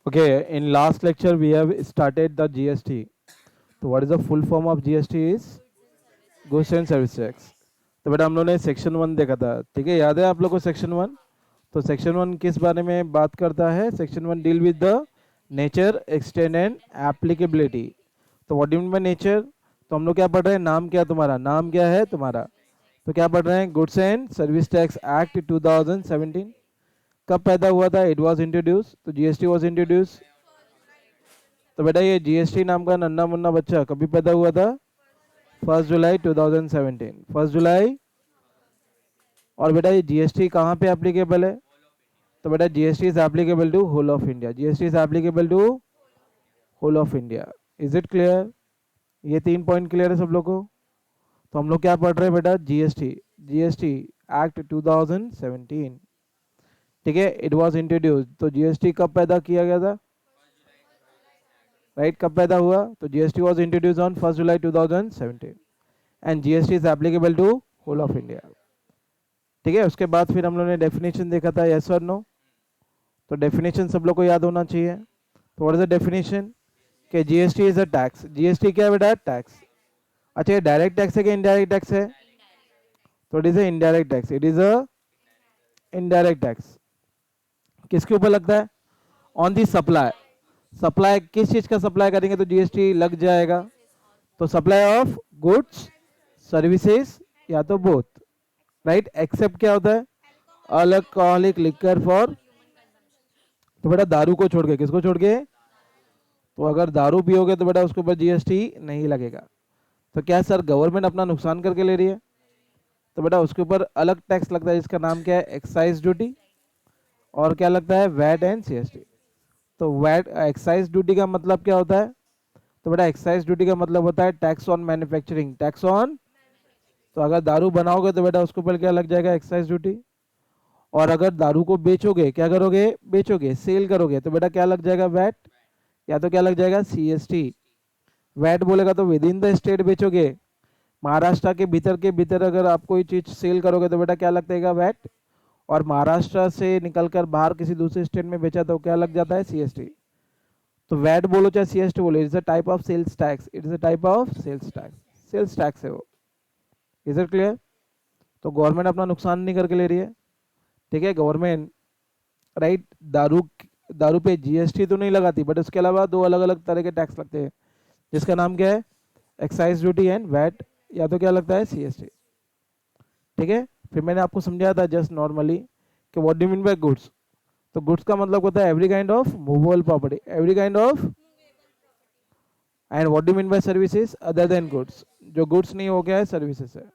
Okay, in last lecture we have started the GST. So what is the full form of GST is Goods and Service Tax. तो बेटा हम लोगों ने section 1 देखा था, ठीक है, याद है आप लोग को सेक्शन 1? तो सेक्शन 1 किस बारे में बात करता है? Section 1 deal with the nature, extend and applicability. तो what do you mean by nature? तो हम लोग क्या पढ़ रहे हैं? नाम क्या तुम्हारा? नाम क्या है तुम्हारा? तो क्या पढ़ रहे हैं? Goods and service tax act 2017 कब पैदा हुआ था? It was introduce. तो जीएसटी वाज इंट्रोड्यूस. तो बेटा ये जीएसटी नाम का नन्ना मुन्ना बच्चा कभी पैदा हुआ था? 1 जुलाई 2017, 1 जुलाई. और बेटा ये जीएसटी कहाँ पे एप्लीकेबल है? तो बेटा GST is applicable to whole of India. GST is applicable to whole of India. Is it clear? ये 3 पॉइंट क्लियर है सब लोग को? तो हम लोग क्या पढ़ रहे हैं बेटा? जीएसटी. जीएसटी एक्ट 2017, ठीक है, इट वाज इंट्रोड्यूस. तो जीएसटी कब पैदा किया गया था? राइट, कब पैदा हुआ? तो GST was introduce on 1 July 2017 and GST is applicable to whole of India. ठीक है, उसके बाद फिर हम लोगों ने डेफिनेशन देखा था, यस और नो. तो डेफिनेशन सब लोग को याद होना चाहिए. तो व्हाट इज द डेफिनेशन? कि GST is a tax. GST क्या है बेटा? टैक्स. अच्छा, ये डायरेक्ट टैक्स है कि इनडायरेक्ट टैक्स है? तो it is a indirect tax. It is a indirect tax. किसके ऊपर लगता है? On the supply. सप्लाई किस चीज का सप्लाई करेंगे तो जीएसटी लग जाएगा? तो सप्लाई ऑफ गुड्स, सर्विसेज, या तो बोथ. राइट, एक्सेप्ट क्या होता है? Alcoholic liquor for. तो बेटा दारू को छोड़ के, किसको छोड़ के? तो अगर दारू पियोगे तो बेटा उसके ऊपर जीएसटी नहीं लगेगा. तो क्या सर गवर्नमेंट अपना नुकसान करके ले रही है? तो बेटा उसके ऊपर अलग टैक्स लगता है जिसका नाम क्या है? Excise duty. और क्या लगता है? VAT and CST. तो वैट, एक्साइज ड्यूटी का मतलब क्या होता है? तो बेटा एक्साइज ड्यूटी का मतलब होता है tax on manufacturing, tax on. तो अगर दारू बनाओगे तो बेटा उसके ऊपर क्या लग जाएगा? Excise duty. और अगर दारू को बेचोगे, क्या करोगे? बेचोगे, सेल करोगे, तो बेटा क्या लग जाएगा? वैट. या तो क्या लग जाएगा? सीएसटी. वैट बोलेगा तो विद इन द स्टेट बेचोगे. महाराष्ट्र के भीतर अगर आप कोई चीज सेल करोगे तो बेटा क्या लगेगा? वैट. और महाराष्ट्र से निकलकर बाहर किसी दूसरे स्टेट में बेचा तो क्या लग जाता है? सीएसटी. तो वैट बोलो चाहे सीएसटी बोलो, it's a type of sales tax. It's a type of sales tax. Sales tax है वो. Is it clear? तो गवर्नमेंट अपना नुकसान नहीं करके ले रही है. ठीक है, गवर्नमेंट, राइट, दारू दारू पे जीएसटी तो नहीं लगाती, बट उसके अलावा दो अलग अलग तरह के टैक्स लगते हैं जिसका नाम क्या है? Excise duty and VAT. या तो क्या लगता है? सीएसटी. ठीक है, फिर मैंने आपको समझाया था जस्ट नॉर्मली कि what do mean bye goods. तो गुड्स का मतलब होता है every kind of movable property, every kind of. And what do mean bye services? Other than goods. जो गुड्स नहीं हो गया है, सर्विसेज है.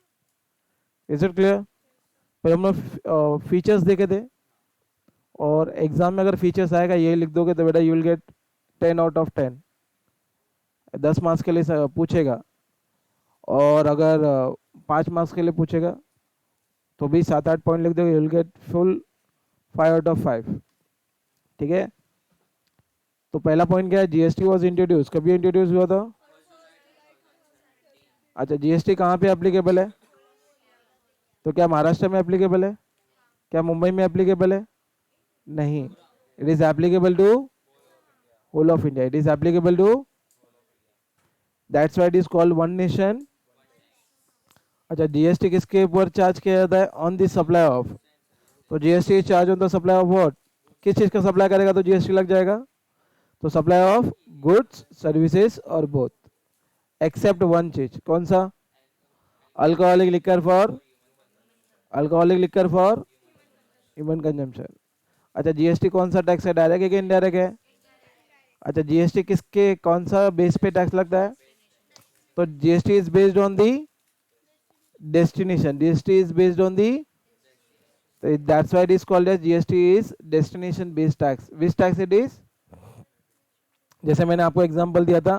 Is it clear? फिर हम लोग फीचर्स देखे थे. और एग्जाम में अगर फीचर्स आएगा ये लिख दोगे तो बेटा you will get 10 out of 10. 10 marks के लिए पूछेगा. और अगर 5 मार्क्स के लिए पूछेगा तो भी 7-8 पॉइंट लिख दोगे, you will get full 5 out of 5. ठीक है, तो पहला पॉइंट क्या है? GST was introduce. कभी इंट्रोड्यूस हुआ था? अच्छा, जीएसटी कहाँ पे एप्लीकेबल है? तो क्या महाराष्ट्र में एप्लीकेबल है? क्या मुंबई में एप्लीकेबल है? नहीं. It is applicable to whole of India. It is applicable to. That's why it is called one nation. अच्छा, जीएसटी किसके ऊपर चार्ज किया जाता है? On the supply of. तो GST charge on the supply of what? किस चीज का सप्लाई करेगा तो जीएसटी लग जाएगा? तो सप्लाई ऑफ गुड्स, सर्विसेज और बोथ. एक्सेप्ट वन चीज, कौन सा? Alcoholic liquor for. Alcoholic liquor for human consumption. अच्छा, जीएसटी कौन सा टैक्स है? डायरेक्ट है कि इनडायरेक्ट है? अच्छा, जीएसटी किसके कौन सा बेस पे टैक्स लगता है? तो GST is based on the destination. GST is based on the. That's why it is called as GST is destination based tax. Which tax it is? जैसे मैंने आपको एग्जांपल दिया था.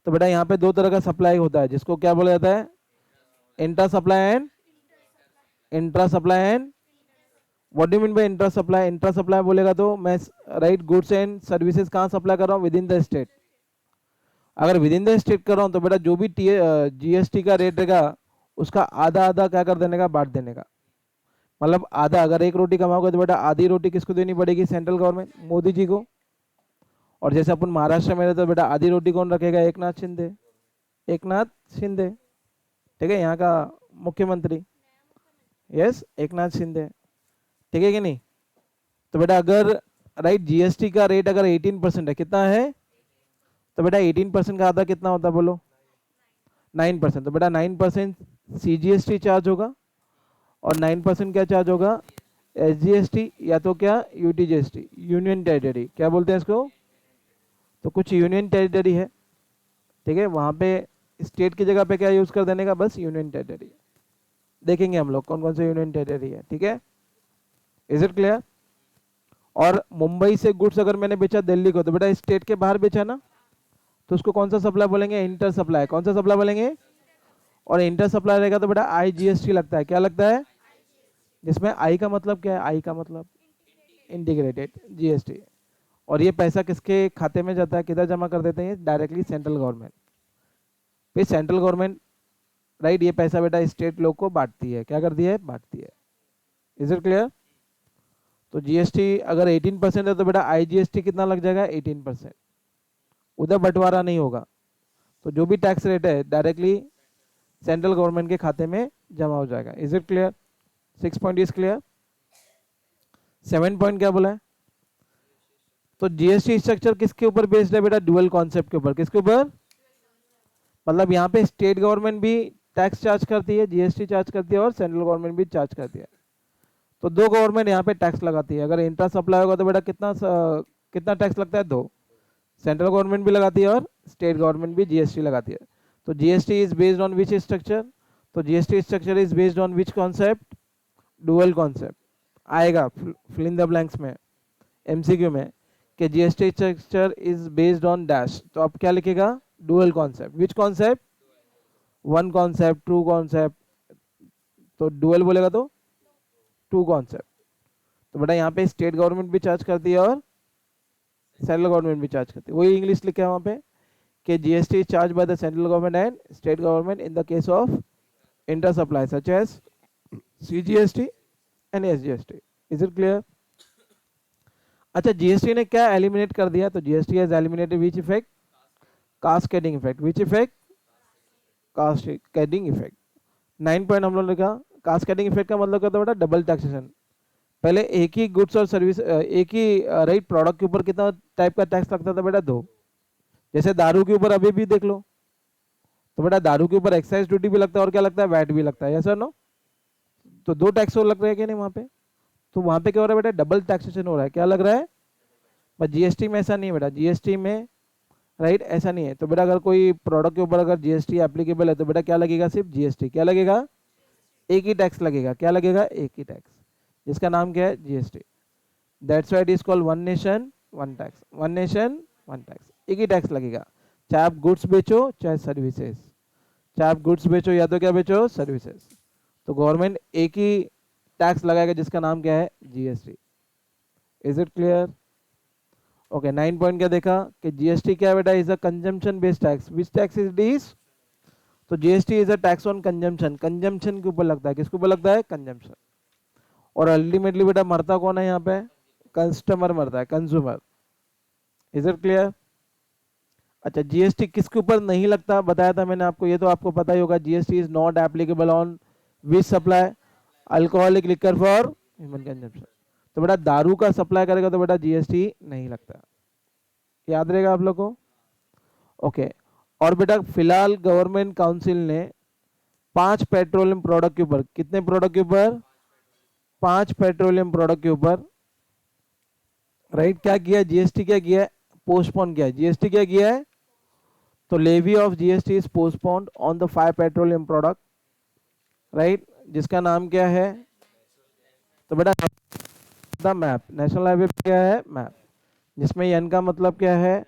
तो बेटा यहाँ पे दो तरह का सप्लाई होता है जिसको क्या बोला जाता है? Intra supply and intra supply and. What do mean bye intra supply? Intra supply बोलेगा तो मैं, राइट, गुड्स एंड सर्विसेज कहाँ सप्लाई कर रहा हूँ? With in the state. अगर विद इन द स्टेट कर रहा हूँ तो बेटा जो भी जीएसटी का रेट रहेगा उसका आधा आधा क्या कर देने का? बांट देने का. मतलब आधा, अगर एक रोटी कमाओगे तो बेटा आधी रोटी किसको देनी पड़ेगी? सेंट्रल गवर्नमेंट, मोदी जी को. और जैसे अपन महाराष्ट्र में रहते तो बेटा आधी रोटी कौन रखेगा? एक नाथ शिंदे, एक नाथ शिंदे, ठीक है, यहाँ का मुख्यमंत्री, यस, एक नाथ शिंदे, ठीक है कि नहीं? तो बेटा अगर राइट जीएसटी का रेट अगर 18% है, कितना है? तो बेटा 18% का आधा कितना होता है बोलो? 9%। तो बेटा 9% सीजीएसटी चार्ज होगा और 9% क्या चार्ज होगा? एसजीएसटी या तो क्या? यूटीजीएसटी, यूनियन टेरिटरी, क्या बोलते हैं इसको? तो कुछ यूनियन टेरिटरी है, ठीक है, वहाँ पे स्टेट की जगह पे क्या यूज कर देने का? बस यूनियन टेरिटरी। देखेंगे हम लोग कौन कौन से यूनियन टेरिटरी है, ठीक है? Is it clear? और मुंबई से गुड्स अगर मैंने बेचा दिल्ली को, तो बेटा स्टेट के बाहर बेचा ना, तो उसको कौन सा सप्लाई बोलेंगे? Inter supply. कौन सा सप्लाई बोलेंगे? और इंटर सप्लाई रहेगा तो बेटा आईजीएसटी लगता है। क्या लगता है? जिसमें आई का मतलब क्या है? आई का मतलब इंटीग्रेटेड जीएसटी। और ये पैसा किसके खाते में जाता है? किधर जमा कर देते हैं? Directly central government. फिर सेंट्रल गवर्नमेंट राइट ये पैसा बेटा स्टेट लोग को बांटती है। क्या करती है? बांटती है। Is it clear? तो जीएसटी अगर 18% है तो बेटा आईजीएसटी कितना लग जाएगा? 18%। उधर बंटवारा नहीं होगा, तो जो भी टैक्स रेट है डायरेक्टली सेंट्रल गवर्नमेंट के खाते में जमा हो जाएगा। Is it clear? 6 point is clear. 7 point क्या बोला है? तो जीएसटी स्ट्रक्चर किसके ऊपर बेस्ड है बेटा? डुअल कॉन्सेप्ट के ऊपर। किसके ऊपर? मतलब यहाँ पे स्टेट गवर्नमेंट भी टैक्स चार्ज करती है, जीएसटी चार्ज करती है, और सेंट्रल गवर्नमेंट भी चार्ज करती है। तो दो गवर्नमेंट यहाँ पे टैक्स लगाती है। अगर इंट्रा सप्लाई होगा तो बेटा कितना टैक्स लगता है? दो। सेंट्रल गवर्नमेंट भी लगाती है और स्टेट गवर्नमेंट भी जीएसटी लगाती है। तो GST is based on which structure? तो GST structure is based on which concept? Dual concept. आएगा फिल इन द ब्लैंक्स में एमसीक्यू में कि GST structure is based on dash, तो आप क्या लिखेगा? Dual concept. Which concept? One concept, two concept. तो डुअल बोलेगा तो टू कॉन्सेप्ट। तो बेटा यहाँ पे स्टेट गवर्नमेंट भी चार्ज करती है और सेंट्रल गवर्नमेंट भी चार्ज करती है। वही इंग्लिश लिखा है वहाँ पे कि GST is charge by the central government and state government in the case of inter supply such as CGST and SGST. Is it clear? अच्छा, जीएसटी ने क्या एलिमिनेट कर दिया? तो GST has eliminated which effect? Cascading effect. Which effect? Cascading effect. 9 point हम लोग ने कहा कास्केडिंग इफेक्ट का मतलब क्या था बेटा? Double taxation. पहले एक ही गुड्स और सर्विस, एक ही राइट प्रोडक्ट के ऊपर कितना टाइप का टैक्स लगता था बेटा? दो। जैसे दारू के ऊपर अभी भी देख लो, तो बेटा दारू के ऊपर एक्साइज ड्यूटी भी लगता है और क्या लगता है? वैट भी लगता है। Yes or no? तो दो टैक्स और लग रहे हैं कि नहीं वहाँ पे? तो वहाँ पे क्या हो रहा है बेटा? डबल टैक्सेशन हो रहा है। क्या लग रहा है? बट जीएसटी में ऐसा नहीं है बेटा। जीएसटी में राइट ऐसा नहीं है। तो बेटा अगर कोई प्रोडक्ट के ऊपर अगर जीएसटी एप्लीकेबल है तो बेटा क्या लगेगा? सिर्फ जीएसटी। क्या लगेगा? एक ही टैक्स लगेगा। क्या लगेगा? एक ही टैक्स, जिसका नाम क्या है? GST. That's why it is called one nation one tax. One nation one tax, एक ही टैक्स लगेगा, चाहे आप गुड्स बेचो चाहे सर्विसेज। चाहे आप गुड्स बेचो या तो क्या बेचो? सर्विसेज। तो गवर्नमेंट एक ही टैक्स लगाएगा जिसका नाम क्या है? GST. Is it clear? Okay, 9 point क्या देखा कि जीएसटी क्या है बेटा? Is a consumption based tax. Which tax is this? तो GST is a tax on consumption. Consumption के ऊपर लगता है। किसके ऊपर लगता है? कंजम्पशन। और अल्टीमेटली बेटा मरता कौन है यहाँ पे? कस्टमर मरता है, कंज्यूमर। Is it clear? अच्छा, जीएसटी किसके ऊपर नहीं लगता बताया था मैंने आपको, ये तो आपको पता ही होगा। GST is not applicable on which supply? Alcoholic liquor for human consumption. तो बेटा दारू का सप्लाई करेगा तो बेटा जीएसटी नहीं लगता। याद रहेगा आप लोग को? ओके। और बेटा फिलहाल गवर्नमेंट काउंसिल ने 5 पेट्रोलियम प्रोडक्ट के ऊपर, कितने प्रोडक्ट के ऊपर? 5 पेट्रोलियम प्रोडक्ट के ऊपर राइट क्या किया? जीएसटी क्या किया है? पोस्टपोन किया है। जीएसटी क्या किया है? तो levy of GST is postponed on the 5 petroleum product right, जिसका नाम क्या है? तो बेटा द मैप। नेशनल हाईवे क्या है? मैप। जिसमें एन का मतलब क्या है?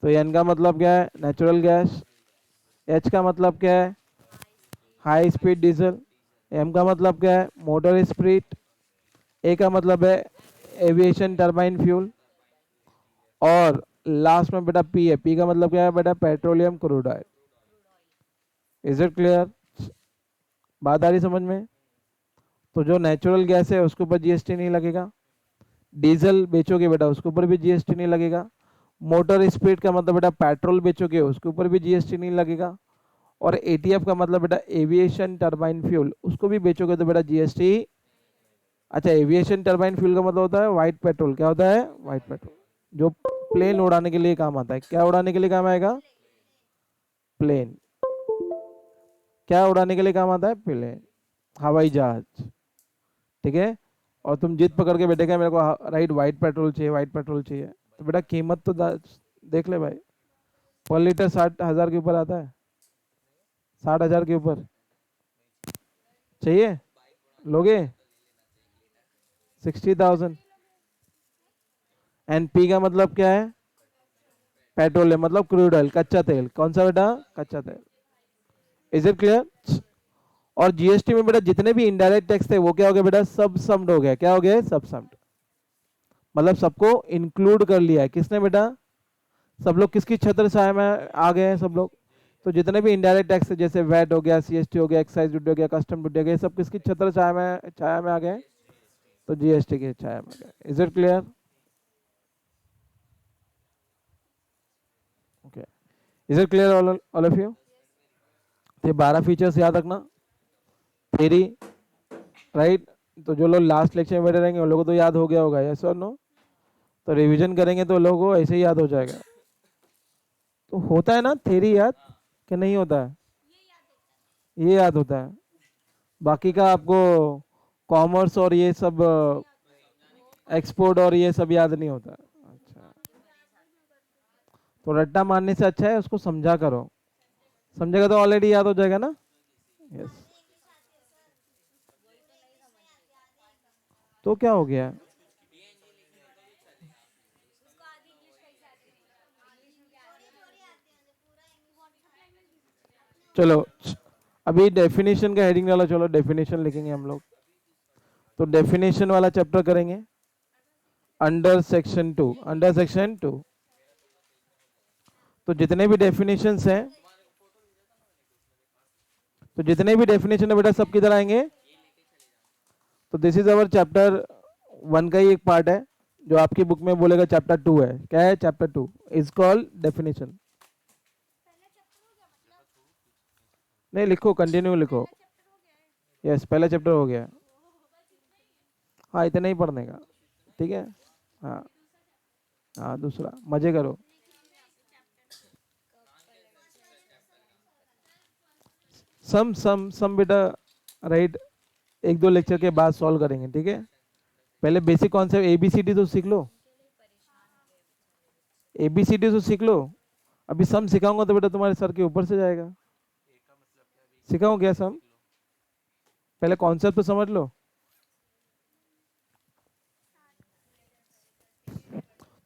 तो एन का मतलब क्या है? Natural gas. एच का मतलब क्या है? High speed diesel. एम का मतलब क्या है? Motor spirit. ए का मतलब है एविएशन टर्बाइन फ्यूल। और लास्ट में बेटा पी है। पी का मतलब क्या है बेटा? Petroleum crude oil. Is it clear? बात आ रही समझ में? तो जो नेचुरल गैस है उसके ऊपर जीएसटी नहीं लगेगा, डीजल बेचोगे बेटा उसके ऊपर भी जीएसटी नहीं लगेगा। मोटर स्पीड का मतलब बेटा पेट्रोल बेचोगे उसके ऊपर भी जीएसटी नहीं लगेगा। और एटीएफ का मतलब बेटा एविएशन टरबाइन फ्यूल, उसको भी बेचोगे तो बेटा जीएसटी। अच्छा, एविएशन टरबाइन फ्यूल का मतलब होता है वाइट पेट्रोल। क्या होता है? वाइट पेट्रोल, जो प्लेन उड़ाने के लिए काम आता है। क्या उड़ाने के लिए काम आएगा? प्लेन। क्या उड़ाने के लिए काम आता है? प्लेन, हवाई जहाज। ठीक है। और तुम जिद पकड़ के बैठेगा मेरे को राइट वाइट पेट्रोल चाहिए, वाइट पेट्रोल चाहिए, तो बेटा कीमत तो देख ले भाई, पर लीटर 60,000 के ऊपर आता है। 60,000 के ऊपर चाहिए, लोगे? 60,000। एन पी का मतलब क्या है? पेट्रोल है, मतलब क्रूड ऑयल, कच्चा तेल। कौन सा बेटा? कच्चा तेल। Is it clear? और जीएसटी में बेटा जितने भी इनडायरेक्ट टैक्स थे वो क्या हो गया बेटा? सब सम्ड हो गया। क्या हो गया? सब सम्ड, मतलब सबको इंक्लूड कर लिया है। किसने बेटा? सब लोग किसकी छत्र छाया में आ गए हैं? सब लोग। तो जितने भी इनडायरेक्ट टैक्स है, जैसे वैट हो गया, सीएसटी हो गया, एक्साइज ड्यूटी हो गया, कस्टम ड्यूटी हो गया, ये सब किसकी छत्र छाया में आ गए? तो जीएसटी की छाया में आ गए। Is it clear? Okay, is it clear all of you? ये 12 फीचर्स याद रखना। Theory, right? तो जो लोग लास्ट लेक्चर में बैठे रहेंगे उन लोगों को तो याद हो गया होगा, यस और नो? तो रिवीजन करेंगे तो लोगों को ऐसे ही याद हो जाएगा। तो होता है ना थ्योरी याद, कि नहीं होता है? ये याद होता है, बाकी का आपको कॉमर्स और ये सब एक्सपोर्ट और ये सब याद नहीं होता। अच्छा, तो रट्टा मारने से अच्छा है उसको समझा करो। समझेगा तो ऑलरेडी याद हो जाएगा ना? यस। तो क्या हो गया? चलो अभी डेफिनेशन का हेडिंग डाला, चलो डेफिनेशन लिखेंगे हम लोग। तो डेफिनेशन वाला चैप्टर करेंगे अंडर सेक्शन 2। अंडर सेक्शन 2 तो जितने भी डेफिनेशंस हैं, तो जितने भी डेफिनेशन है बेटा सब किधर आएंगे? तो दिस इज अवर चैप्टर 1 का ही एक पार्ट है, जो आपकी बुक में बोलेगा चैप्टर 2 है। क्या है? Chapter 2 is called definition. नहीं लिखो, कंटिन्यू लिखो। यस, पहला चैप्टर हो गया। हाँ, इतना ही पढ़ने का। ठीक है। हाँ हाँ, दूसरा मजे करो। सम बेटा राइट, एक दो लेक्चर के बाद सॉल्व करेंगे। ठीक है, पहले बेसिक कॉन्सेप्ट एबीसीडी तो सीख लो। एबीसीडी तो सीख लो। अभी सम सिखाऊंगा तो बेटा तुम्हारे सर के ऊपर से जाएगा। सिखाऊं क्या सम? पहले कॉन्सेप्ट तो समझ लो।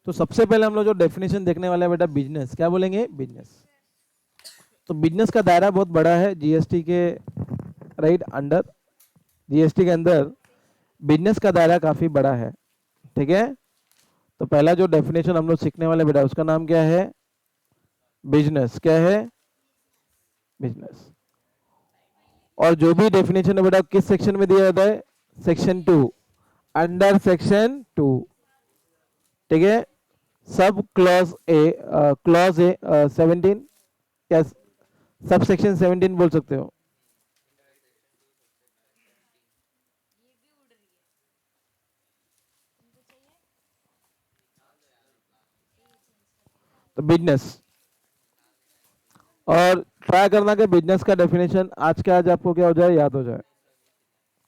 तो सबसे पहले हम लोग जो डेफिनेशन देखने वाले हैं बेटा, बिजनेस। क्या बोलेंगे? बिजनेस। तो बिजनेस का दायरा बहुत बड़ा है जीएसटी के राइट अंडर। जीएसटी के अंदर बिजनेस का दायरा काफी बड़ा है। ठीक है, तो पहला जो डेफिनेशन हम लोग सीखने वाले बेटा उसका नाम क्या है? बिजनेस। क्या है? बिजनेस। और जो भी डेफिनेशन है बेटा किस सेक्शन में दिया जाता है? Section 2, under section 2। ठीक है, sub clause A, clause A 17 या सब सेक्शन 17 बोल सकते हो। तो बिजनेस, और ट्राई करना कि बिजनेस का डेफिनेशन आज के आज आपको क्या हो जाए? याद हो जाए।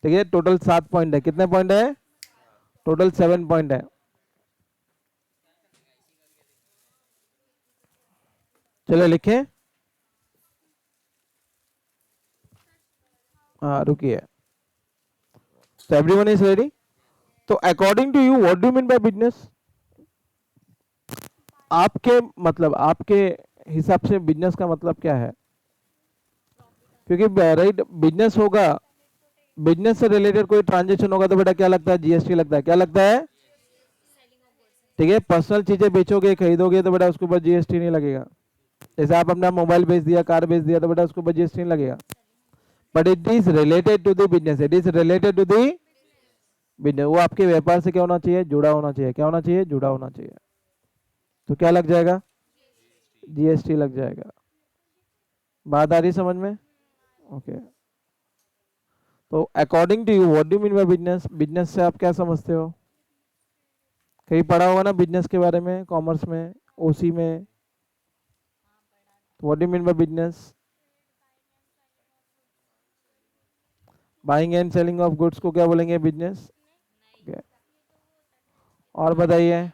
ठीक है, टोटल 7 पॉइंट है। कितने पॉइंट है? टोटल 7 पॉइंट है। चलो लिखें। हाँ रुकिए। तो एवरीवन इज रेडी? तो according to you what do mean by business? आपके मतलब आपके हिसाब से बिजनेस का मतलब क्या है? क्योंकि राइट बिजनेस होगा, बिजनेस से रिलेटेड कोई ट्रांजेक्शन होगा तो बेटा क्या लगता है? जीएसटी लगता है। क्या लगता है? ठीक है, पर्सनल चीजें बेचोगे खरीदोगे तो बेटा उसके ऊपर जीएसटी नहीं लगेगा। जैसे आप अपना मोबाइल बेच दिया, कार बेच दिया, तो बेटा उसके ऊपर जीएसटी नहीं लगेगा। But it is related to the business, it is related to the business, वो आपके व्यापार से क्या होना चाहिए, जुड़ा होना चाहिए, क्या होना चाहिए, जुड़ा होना चाहिए। तो क्या लग जाएगा, जीएसटी लग जाएगा। बात आ रही समझ में? ओके। तो according to you what do mean by business, business से आप क्या समझते हो? कहीं पढ़ा होगा ना बिजनेस के बारे में, कॉमर्स में, ओसी में। What do mean by business? Buying and selling of goods को क्या बोलेंगे, बिजनेस। okay. और बताइए।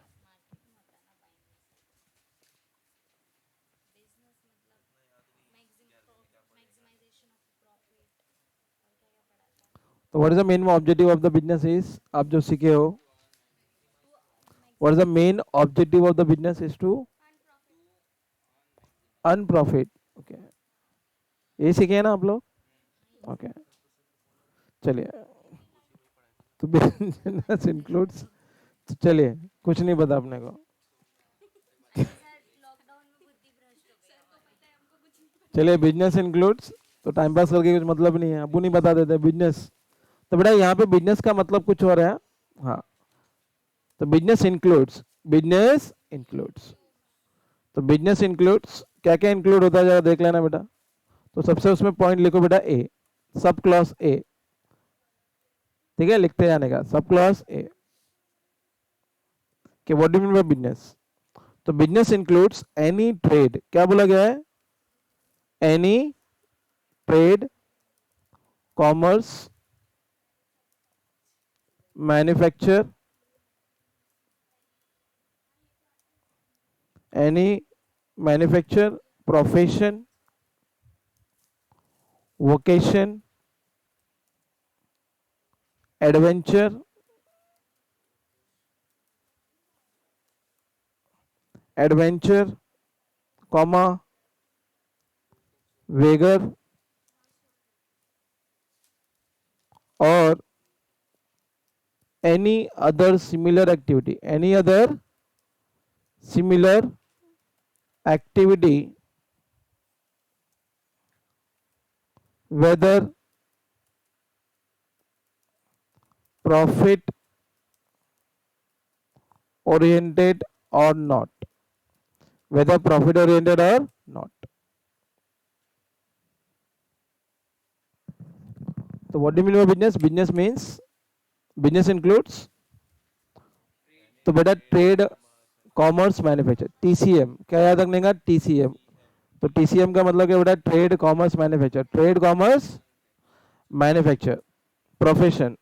तो what is the main objective of the business is, आप जो सीखे हो, what is the main objective of the business is to earn profit. Okay, ये सीखे हैं ना आप लोग? ओके, चलिए। तो बिजनेस इंक्लूड्स, तो चलिए, कुछ नहीं पता अपने को। चलिए, बिजनेस इंक्लूड्स, तो टाइम पास करके कुछ मतलब नहीं है, अबू नहीं बता देते बिजनेस। तो बेटा यहाँ पे बिजनेस का मतलब कुछ और है। हाँ, तो बिजनेस इंक्लूड्स, बिजनेस इंक्लूड्स, तो बिजनेस इंक्लूड्स क्या क्या इंक्लूड होता है जरा देख लेना बेटा। तो सबसे उसमें पॉइंट लिखो बेटा ए, सब क्लॉज ए। ठीक है, लिखते जाने का, सब क्लॉज ए कि what do mean by business. तो बिजनेस इंक्लूड्स एनी ट्रेड, क्या बोला गया है, any trade, commerce, manufacture, any manufacture, profession, vocation, adventure, adventure, comma, wager, or any other similar activity, any other similar activity whether profit oriented or not, whether profit oriented or not. So what do you mean by business? Business means, business includes, तो बेटा trade, commerce, manufacture, TCM, क्या याद रखने का, TCM. तो TCM का मतलब क्या बेटा, trade, commerce, manufacture, trade, commerce, manufacture, profession,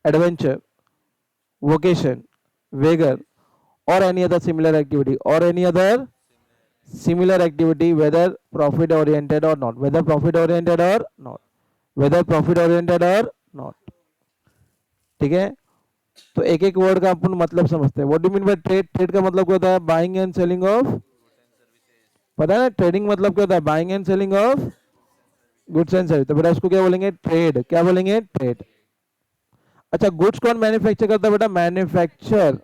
adventure, vocation, wager, or any other similar activity, or any other similar activity whether profit oriented or not, whether profit oriented or not, whether profit oriented or not। ठीक है, तो एक एक word का अपन मतलब समझते हैं। What do mean bye trade, trade का मतलब क्या होता है, बाइंग एंड सेलिंग ऑफ, पता है ना ट्रेडिंग मतलब क्या होता है, buying and selling of goods and service. तो बेटा उसको क्या बोलेंगे, ट्रेड, क्या बोलेंगे, ट्रेड। अच्छा, गुड्स कौन मैन्युफैक्चर करता है बेटा, मैन्युफैक्चर,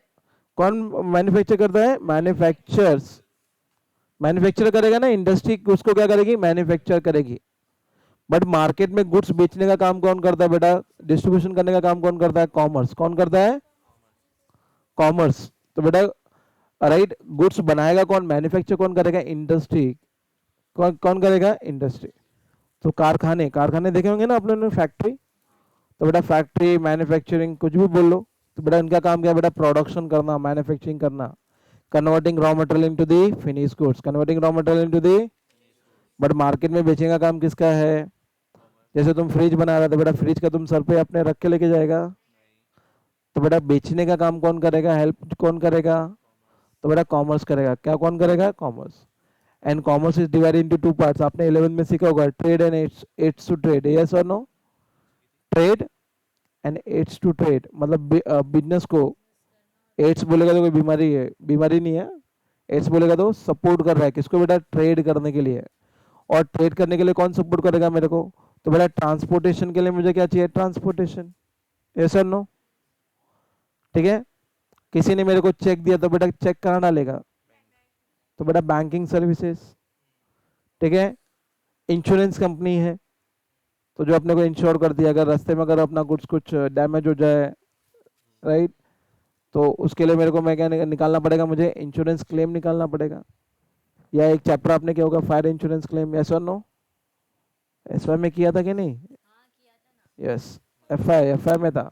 कौन मैन्युफैक्चर करता है, मैन्युफैक्चर्स, मैन्युफैक्चर करेगा ना, इंडस्ट्री उसको क्या करेगी, मैन्युफैक्चर करेगी। बट मार्केट में गुड्स बेचने का काम कौन करता है बेटा, डिस्ट्रीब्यूशन करने का काम कौन करता है, कॉमर्स, कौन करता है, कॉमर्स। तो बेटा राइट, गुड्स बनाएगा कौन, मैन्युफैक्चर कौन करेगा, इंडस्ट्री, कौन कौन करेगा, इंडस्ट्री। तो कारखाने, कारखाने देखे होंगे ना अपने, फैक्ट्री। तो बेटा फैक्ट्री, मैन्युफैक्चरिंग, कुछ भी बोल लो। तो बेटा इनका काम क्या है बेटा, प्रोडक्शन करना, मैन्युफैक्चरिंग करना, converting raw material into the finish goods, converting raw material into the. But market में बेचने का काम किसका है, जैसे तुम फ्रिज बना रहे थे बेटा, फ्रिज का तुम सर पे अपने रख के लेके जाएगा। तो बेटा बेचने का काम कौन करेगा, हेल्प कौन करेगा, तो बेटा कॉमर्स करेगा, क्या कौन करेगा, commerce. And commerce is divided into two parts, आपने 11th में सीखा होगा, trade and aids to trade, yes or no, trade and aids to trade, मतलब बिजनेस को एड्स बोलेगा तो कोई बीमारी है, बीमारी नहीं है, एड्स बोलेगा तो सपोर्ट कर रहा है किसको बेटा, ट्रेड करने के लिए। और ट्रेड करने के लिए कौन सपोर्ट करेगा मेरे को, तो बेटा ट्रांसपोर्टेशन के लिए मुझे क्या चाहिए, ट्रांसपोर्टेशन, यस और नो। ठीक है, किसी ने मेरे को चेक दिया तो बेटा चेक कहाँ डालेगा, तो बेटा बैंकिंग सर्विसेज। ठीक है, इंश्योरेंस कंपनी है, तो जो अपने को इंश्योर कर दिया, अगर रास्ते में अगर अपना गुड्स कुछ डैमेज हो जाए, राइट। तो उसके लिए मेरे को मैं क्या निकालना पड़ेगा, मुझे इंश्योरेंस क्लेम निकालना पड़ेगा। या एक चैप्टर आपने क्या होगा, fire insurance claim, yes or no? SY में किया था कि नहीं? यस। एफ आई में था,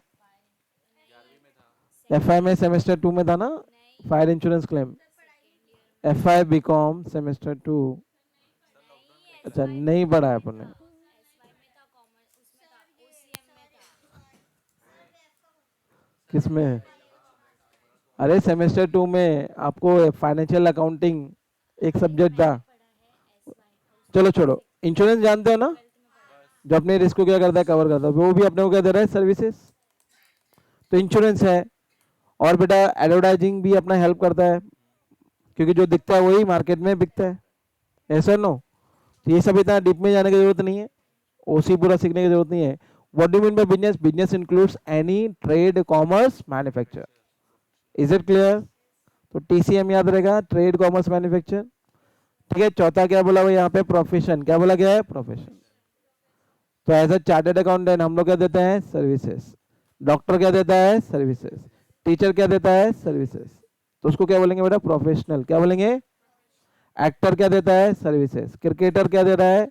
एफ आई में सेमेस्टर 2 में था ना, fire insurance claim. F I B com semester 2। अच्छा नहीं पढ़ा है आपने? किसमें? अरे सेमेस्टर 2 में आपको फाइनेंशियल अकाउंटिंग एक सब्जेक्ट था। चलो छोड़ो, इंश्योरेंस जानते हो ना, जो अपने रिस्क को क्या करता है, कवर करता है, वो भी अपने को क्या दे रहा है, सर्विसेज। तो इंश्योरेंस है। और बेटा एडवर्टाइजिंग भी अपना हेल्प करता है, क्योंकि जो दिखता है वही मार्केट में बिकता है, ऐसा नो? तो ये सब इतना डीप में जाने की जरूरत नहीं है, ओसी पूरा सीखने की जरूरत नहीं है। What do mean by business? Business includes any trade, commerce, manufacture. Is it clear? तो टीसीएम याद रहेगा, ट्रेड, कॉमर्स, मैन्युफैक्चर। ठीक है, चौथा क्या बोला हुआ यहाँ पे, प्रोफेशन। क्या बोला गया है? प्रोफेशन। तो एज अ चार्टेड अकाउंटेंट हम लोग क्या देते हैं, सर्विसेज। डॉक्टर क्या देता है, सर्विसेज। टीचर क्या देता है, सर्विसेज। तो उसको क्या बोलेंगे बेटा, प्रोफेशनल। क्या बोलेंगे? एक्टर क्या देता है, सर्विसेज। क्रिकेटर क्या दे रहा है,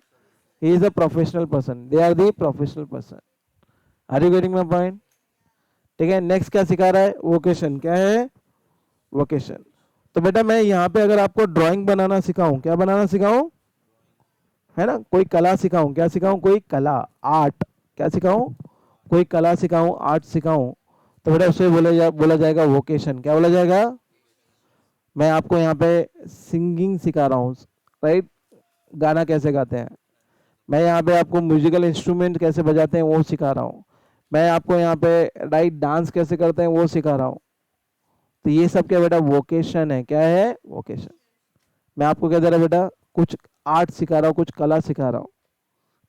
he is a professional person, they are the professional person. Are you getting my point? ठीक है, नेक्स्ट क्या सिखा रहा है, वोकेशन। क्या है? वोकेशन। तो बेटा मैं यहाँ पे अगर आपको ड्राइंग बनाना सिखाऊं, क्या बनाना सिखाऊं, है ना, कोई कला सिखाऊं, क्या सिखाऊं, कोई कला, आर्ट। क्या सिखाऊं? कोई कला सिखाऊं, आर्ट सिखाऊं, तो बेटा उसे बोला जाएगा वोकेशन। क्या बोला जाएगा? मैं आपको यहाँ पे सिंगिंग सिखा रहा हूँ, राइट, गाना कैसे गाते हैं। मैं यहाँ पे आपको म्यूजिकल इंस्ट्रूमेंट कैसे बजाते हैं वो सिखा रहा हूँ। मैं आपको यहाँ पे राइट डांस कैसे करते हैं वो सिखा रहा हूँ। तो ये सब क्या बेटा, वोकेशन है। क्या है? वोकेशन। मैं आपको क्या दे रहा हूँ बेटा, कुछ आर्ट सिखा रहा हूँ, कुछ कला सिखा रहा हूँ।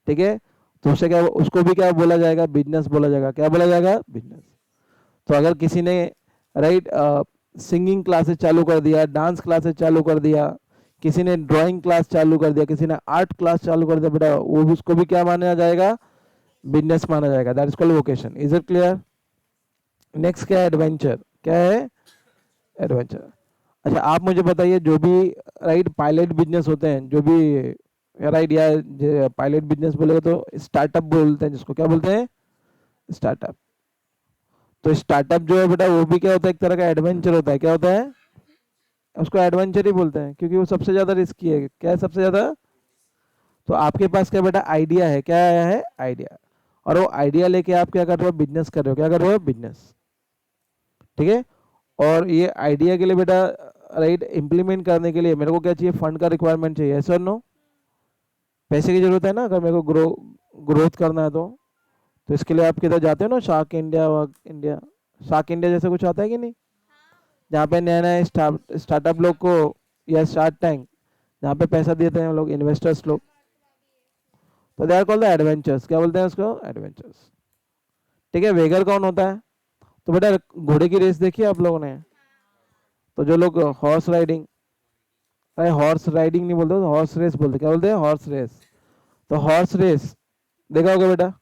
ठीक है, तो उसे क्या, उसको भी क्या बोला जाएगा, बिजनेस बोला जाएगा। क्या बोला जाएगा? बिजनेस। तो अगर किसी ने राइट सिंगिंग क्लासेस चालू कर दिया, डांस क्लासेस चालू कर दिया, किसी ने ड्राइंग क्लास चालू कर दिया, किसी ने आर्ट क्लास चालू कर दिया, बेटा वो भी, उसको भी क्या माना जाएगा, बिजनेस माना जाएगा। That is called vocation. Is it clear? Next क्या है, एडवेंचर। क्या है? एडवेंचर। अच्छा आप मुझे बताइए, जो भी राइट पायलट बिजनेस होते हैं, जो भी राइट, या पायलट बिजनेस बोलेगा तो स्टार्टअप बोलते हैं, जिसको क्या बोलते हैं, स्टार्टअप। तो स्टार्टअप जो है बेटा वो भी क्या होता है, एक तरह का एडवेंचर होता है। क्या होता है? उसको एडवेंचर ही बोलते हैं, क्योंकि वो सबसे ज्यादा रिस्की है। क्या है सबसे ज्यादा? तो आपके पास क्या बेटा, आइडिया है। क्या आया है? आइडिया। और वो आइडिया लेके आप क्या कर रहे हो, बिजनेस कर रहे हो। क्या कर रहे हो? बिजनेस। ठीक है। और ये आइडिया के लिए बेटा राइट इम्प्लीमेंट करने के लिए मेरे को क्या चाहिए, फंड का रिक्वायरमेंट चाहिए, यस और नो? पैसे की जरूरत है ना, अगर मेरे को ग्रोथ करना है तो इसके लिए आप किधर जाते हो ना, shark India, work India, shark India जैसे कुछ आता है कि नहीं, जहाँ पे नया नया स्टार्टअप लोग को, या शार्क टैंक, जहाँ पे पैसा देते हैं लोग, इन्वेस्टर्स लोग। तो they are called the adventures. क्या बोलते हैं उसको? एडवेंचर्स। ठीक है। वेगर कौन होता है? तो बेटा घोड़े की रेस देखी है आप लोगों ने? तो जो लोग हॉर्स राइडिंग, अरे हॉर्स राइडिंग नहीं बोलते, हॉर्स रेस बोलते। क्या बोलते हैं? Horse race. तो हॉर्स रेस देखा होगा बेटा,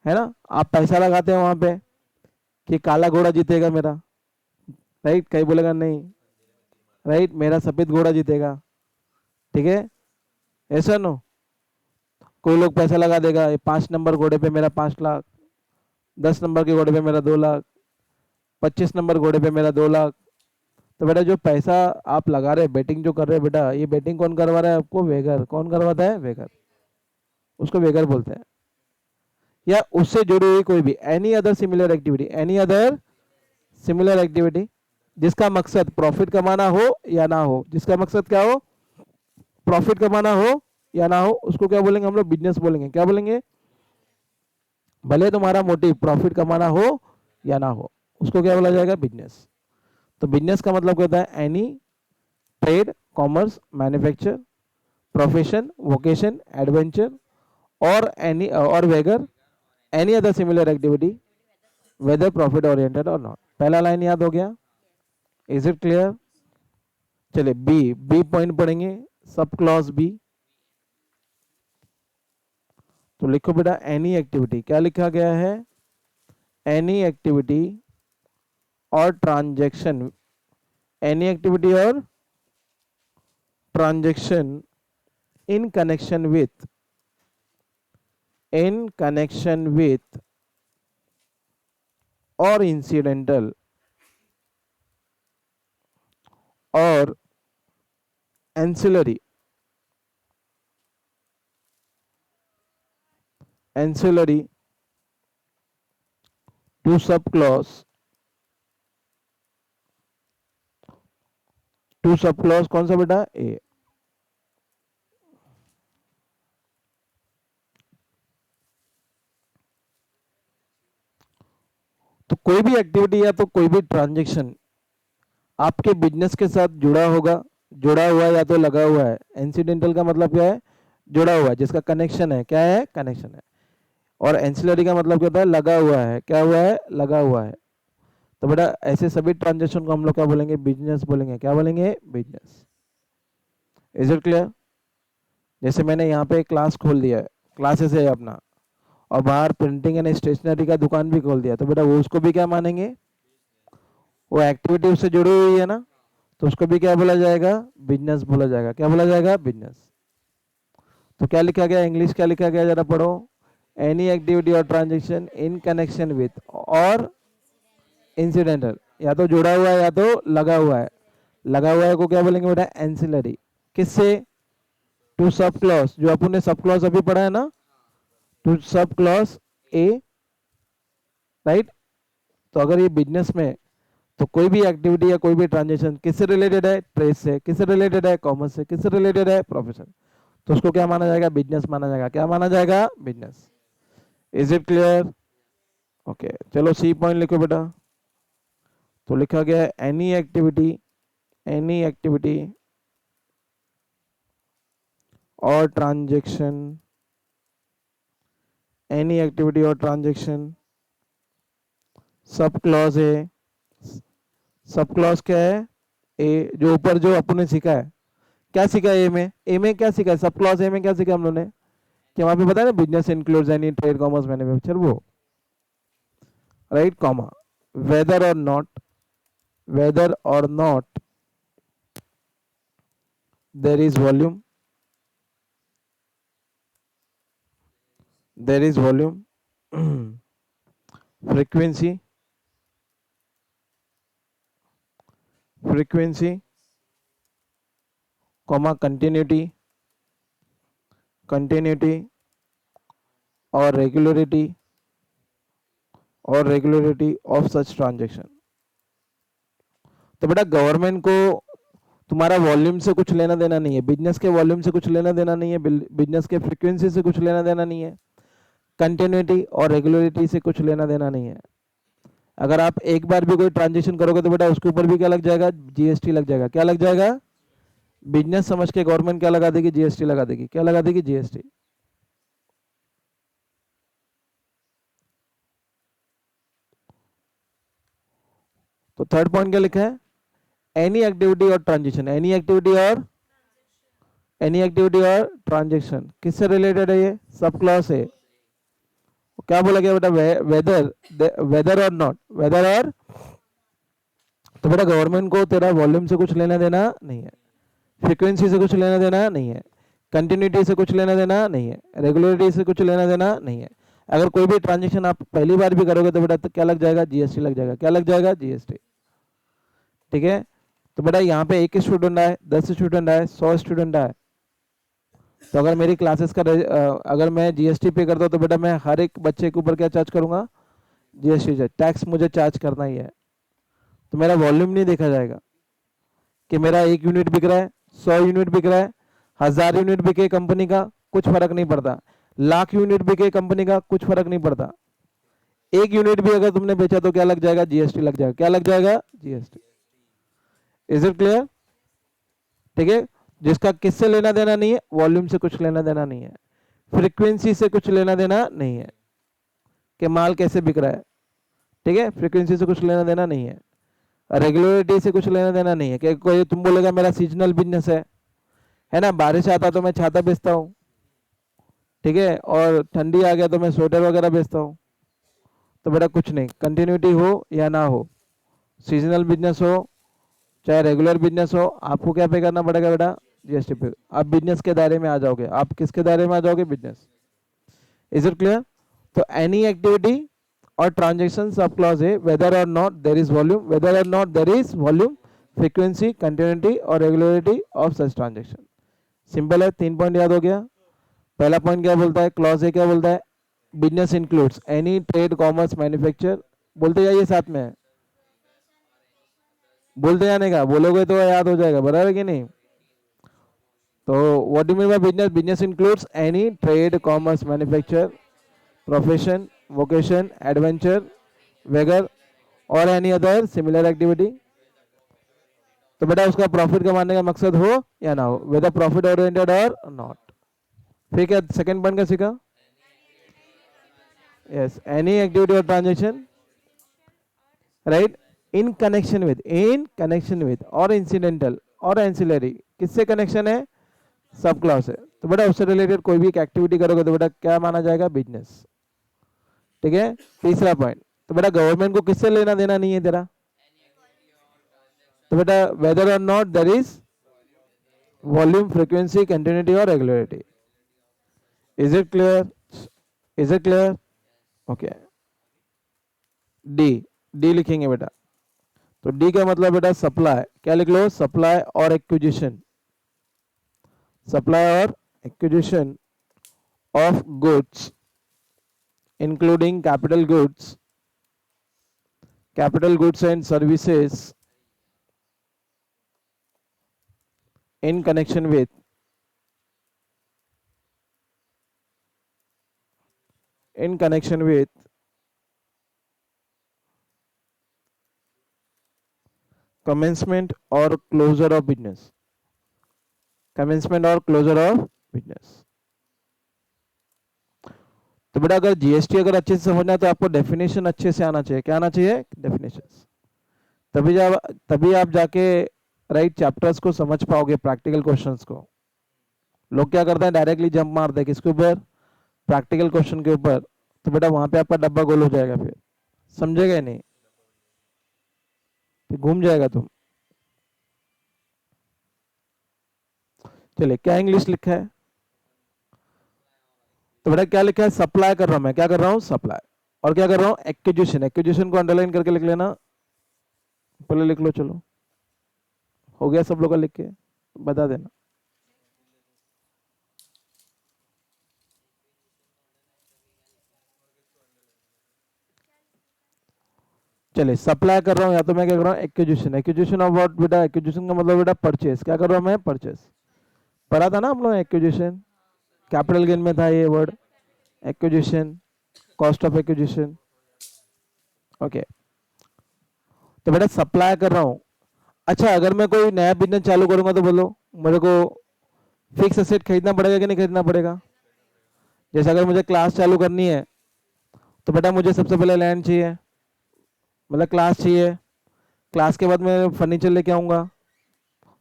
है ना? आप पैसा लगाते हैं वहां पे कि काला घोड़ा जीतेगा मेरा, राइट, कहीं बोलेगा नहीं, राइट, मेरा सफेद घोड़ा जीतेगा। ठीक है, ऐसा नो? कोई लोग पैसा लगा देगा, 5 नंबर घोड़े पे मेरा 5 लाख, 10 नंबर के घोड़े पे मेरा 2 लाख, 25 नंबर घोड़े पे मेरा 2 लाख। तो बेटा जो पैसा आप लगा रहे हैं, बेटिंग जो कर रहे हैं बेटा, ये बेटिंग कौन करवा रहा है आपको? वेगर। कौन करवाता है? वेगर। उसको वेगर बोलते हैं। या उससे जुड़ी हुई कोई भी any other similar activity, any other similar activity जिसका मकसद प्रॉफिट कमाना हो या ना हो, जिसका मकसद क्या हो, प्रॉफिट कमाना हो या ना हो, उसको क्या बोलेंगे हम लोग? बिजनेस बोलेंगे। क्या बोलेंगे? भले तुम्हारा मोटिव प्रॉफिट कमाना हो या ना हो, उसको क्या बोला जाएगा? बिजनेस। तो बिजनेस का मतलब क्या होता है? Any trade, commerce, manufacture, profession, vocation, adventure, or any or wager, any other similar activity whether profit oriented or not. पहला लाइन याद हो गया? Is it clear? चलिए बी, बी पॉइंट पढ़ेंगे, सब क्लॉज बी। तो लिखो बेटा एनी एक्टिविटी। क्या लिखा गया है? Any activity or transaction, any activity or transaction in connection with और इंसिडेंटल और ancillary to subclause कौन सा बेटा, ए। तो कोई भी एक्टिविटी या तो कोई भी ट्रांजेक्शन आपके बिजनेस के साथ जुड़ा हुआ है या तो लगा हुआ है। इंसिडेंटल का मतलब क्या है, जुड़ा हुआ है, जिसका कनेक्शन है, क्या है, कनेक्शन है। और एंसिलरी का मतलब क्या होता है, लगा हुआ है, क्या हुआ है, लगा हुआ है। तो बेटा ऐसे सभी ट्रांजेक्शन को हम लोग क्या बोलेंगे, बिजनेस बोलेंगे। क्या बोलेंगे, बिजनेस। Is it clear? जैसे मैंने यहाँ पे क्लास खोल दिया है, क्लासेस है अपना, और बाहर प्रिंटिंग एंड स्टेशनरी का दुकान भी खोल दिया, तो बेटा वो उसको भी क्या मानेंगे, वो एक्टिविटी उससे जुड़ी हुई है ना, तो उसको भी क्या बोला जाएगा, बिजनेस बोला जाएगा। क्या बोला जाएगा, बिजनेस। तो क्या लिखा गया, इंग्लिश क्या लिखा गया, जरा पढ़ो। Any activity or transaction in connection with और इंसिडेंटल, या तो जुड़ा हुआ है या तो लगा हुआ है। लगा हुआ है को क्या बोलेंगे बेटा, एंसिलरी। किससे, टू सब क्लॉज, जो अपन ने सब क्लॉज अभी पढ़ा है ना, टू सब क्लॉज ए, राइट। तो अगर ये बिजनेस में, तो कोई भी एक्टिविटी या कोई भी ट्रांजेक्शन किससे रिलेटेड है, ट्रेड से। किससे रिलेटेड है, कॉमर्स से। किससे रिलेटेड है, प्रोफेशन। तो उसको क्या माना जाएगा, बिजनेस माना जाएगा। क्या माना जाएगा, business. Is it clear? Okay, चलो सी पॉइंट लिखो बेटा। तो लिखा गया है any activity or transaction, any activity or transaction, sub clause है। सब क्लॉज क्या है, ए, जो ऊपर जो अपन ने सीखा है। क्या सीखा है, ए में क्या सीखा है, सब क्लॉज ए में क्या सीखा हम लोगों ने, कि वहां पे पता है ना, business includes any trade commerce manufacture, वो राइट, कॉमा, वेदर और not, there is volume, frequency, comma continuity और regularity of such transaction। तो बेटा गवर्नमेंट को तुम्हारा वॉल्यूम से कुछ लेना देना नहीं है, बिजनेस के वॉल्यूम से कुछ लेना देना नहीं है, बिजनेस के फ्रीक्वेंसी से कुछ लेना देना नहीं है, कंटिन्यूटी और रेगुलरिटी से कुछ लेना देना नहीं है। अगर आप एक बार भी कोई ट्रांजेक्शन करोगे तो बेटा उसके ऊपर भी क्या लग जाएगा, जीएसटी लग जाएगा। क्या लग जाएगा, बिजनेस समझ के गवर्नमेंट क्या लगा देगी, जीएसटी लगा देगी। क्या लगा देगी, जीएसटी। तो थर्ड पॉइंट क्या लिखा है, any activity or transaction, any activity or transaction किससे रिलेटेड है, ये सब क्लॉज है। क्या बोला गया बेटा, वेदर और नॉट, तो बेटा गवर्नमेंट को तेरा वॉल्यूम से कुछ लेना देना नहीं है, फ्रीक्वेंसी से कुछ लेना देना नहीं है, कंटिन्यूटी से कुछ लेना देना नहीं है, रेगुलरिटी से कुछ लेना देना नहीं है। अगर कोई भी ट्रांजेक्शन आप पहली बार भी करोगे तो बेटा तो क्या लग जाएगा, जीएसटी लग जाएगा। क्या लग जाएगा, जीएसटी। ठीक है। तो बेटा यहाँ पे एक स्टूडेंट आए, 10 स्टूडेंट आए, 100 स्टूडेंट आए, तो अगर मेरी क्लासेस का अगर मैं जीएसटी पे करता हूँ तो बेटा मैं हर एक बच्चे के ऊपर क्या चार्ज करूंगा, जीएसटी टैक्स मुझे चार्ज करना ही है। तो मेरा वॉल्यूम नहीं देखा जाएगा कि मेरा 1 यूनिट बिक रहा है, 100 यूनिट बिक रहा है, 1000 यूनिट बिके कंपनी का, कुछ फर्क नहीं पड़ता। लाख यूनिट बिके कंपनी का, कुछ फर्क नहीं पड़ता। 1 यूनिट भी अगर तुमने बेचा तो क्या लग जाएगा, जीएसटी लग जाएगा। क्या लग जाएगा, जीएसटी। Is it clear? ठीक है। जिसका किससे लेना देना नहीं है, वॉल्यूम से कुछ लेना देना नहीं है, फ्रीक्वेंसी से कुछ लेना देना नहीं है कि माल कैसे बिक रहा है। ठीक है, फ्रीक्वेंसी से कुछ लेना देना नहीं है, रेगुलरिटी से कुछ लेना देना नहीं है कि कोई तुम बोलेगा मेरा सीजनल बिजनेस है ना, बारिश आता तो मैं छाता बेचता हूँ, ठीक है, और ठंडी आ गया तो मैं स्वेटर वगैरह बेचता हूँ। तो बेटा कुछ नहीं, कंटिन्यूटी हो या ना हो, सीजनल बिजनेस हो चाहे रेगुलर बिजनेस हो, आपको क्या पे करना पड़ेगा बेटा, जीएसटी पे। आप बिजनेस के दायरे में आ जाओगे, आप किसके दायरे में आ जाओगे, बिजनेस। Is it clear? तो any activity or transaction sub clause है, वेदर और not there is volume, whether और not there is volume, frequency, continuity or regularity of such transaction. Simple है, 3 पॉइंट याद हो गया। पहला पॉइंट क्या बोलता है, क्लॉज ए क्या बोलता है, business includes any trade commerce manufacture, बोलते जाइए साथ में, बोलते जाने का, बोलोगे तो याद हो जाएगा, बराबर कि नहीं। तो what do mean by business, business includes any trade commerce manufacture profession vocation adventure wager or any other similar activity. तो बेटा उसका प्रॉफिट कमाने का मकसद हो या ना हो, weather profit oriented or not. फिर क्या सेकंड पॉइंट का सीखा, yes any activity or transaction right in connection with और इंसिडेंटल और एंसिलरी, किससे कनेक्शन है, सब क्लॉज है। तो बेटा उससे रिलेटेड कोई भी एक एक्टिविटी करोगे तो बेटा क्या माना जाएगा, बिजनेस। ठीक है, तीसरा पॉइंट, तो बेटा गवर्नमेंट को किससे लेना देना नहीं है तेरा, तो बेटा वेदर और not there is volume frequency continuity or regularity. Is it clear, is it clear, okay. D, D लिखेंगे बेटा, तो डी का मतलब बेटा सप्लाई, क्या लिख लो, supply or acquisition, supply or acquisition of goods including capital goods and services in connection with commencement or closure of business, commencement और closure of business। तो बेटा अगर जीएसटी अगर अच्छे से समझना है तो आपको डेफिनेशन अच्छे से आना चाहिए, क्या आना चाहिए, डेफिनेशंस। तभी आप जाके राइट चैप्टर्स को समझ पाओगे, प्रैक्टिकल क्वेश्चंस को। लोग क्या करते हैं, डायरेक्टली जंप मारते हैं किसके ऊपर, प्रैक्टिकल क्वेश्चन के ऊपर। तो बेटा वहां पे आपका डब्बा गोल हो जाएगा, फिर समझेगा ही नहीं, फिर घूम जाएगा तुम। चलिए क्या इंग्लिश लिखा है, तो बेटा क्या लिखा है, सप्लाई कर रहा हूं मैं, क्या कर रहा हूं, सप्लाई। और क्या कर रहा हूं, एक्विजिशन, एक्विजिशन को अंडरलाइन करके लिख लेना, पहले लिख लो, चलो हो गया सब लोग का, लिख के बता देना। चलिए सप्लाई कर रहा हूं, या तो मैं क्या कर रहा हूं, एक्विजिशन, एक्विजिशन ऑफ व्हाट बेटा, एक्विजिशन का मतलब बेटा परचेस, क्या कर रहा हूं मैं, परचेस। पढ़ा था ना हम लोग एक्विजिशन, कैपिटल गेन में था ये word, acquisition, cost of acquisition, okay. तो बेटा सप्लाई कर रहा हूं। अच्छा अगर मैं कोई नया बिजनेस चालू करूंगा तो बोलो, मेरे को फिक्स एसेट खरीदना पड़ेगा कि नहीं खरीदना पड़ेगा। जैसे अगर मुझे क्लास चालू करनी है तो बेटा मुझे सबसे पहले लैंड चाहिए, मतलब क्लास चाहिए, क्लास के बाद मैं फर्नीचर लेके आऊंगा।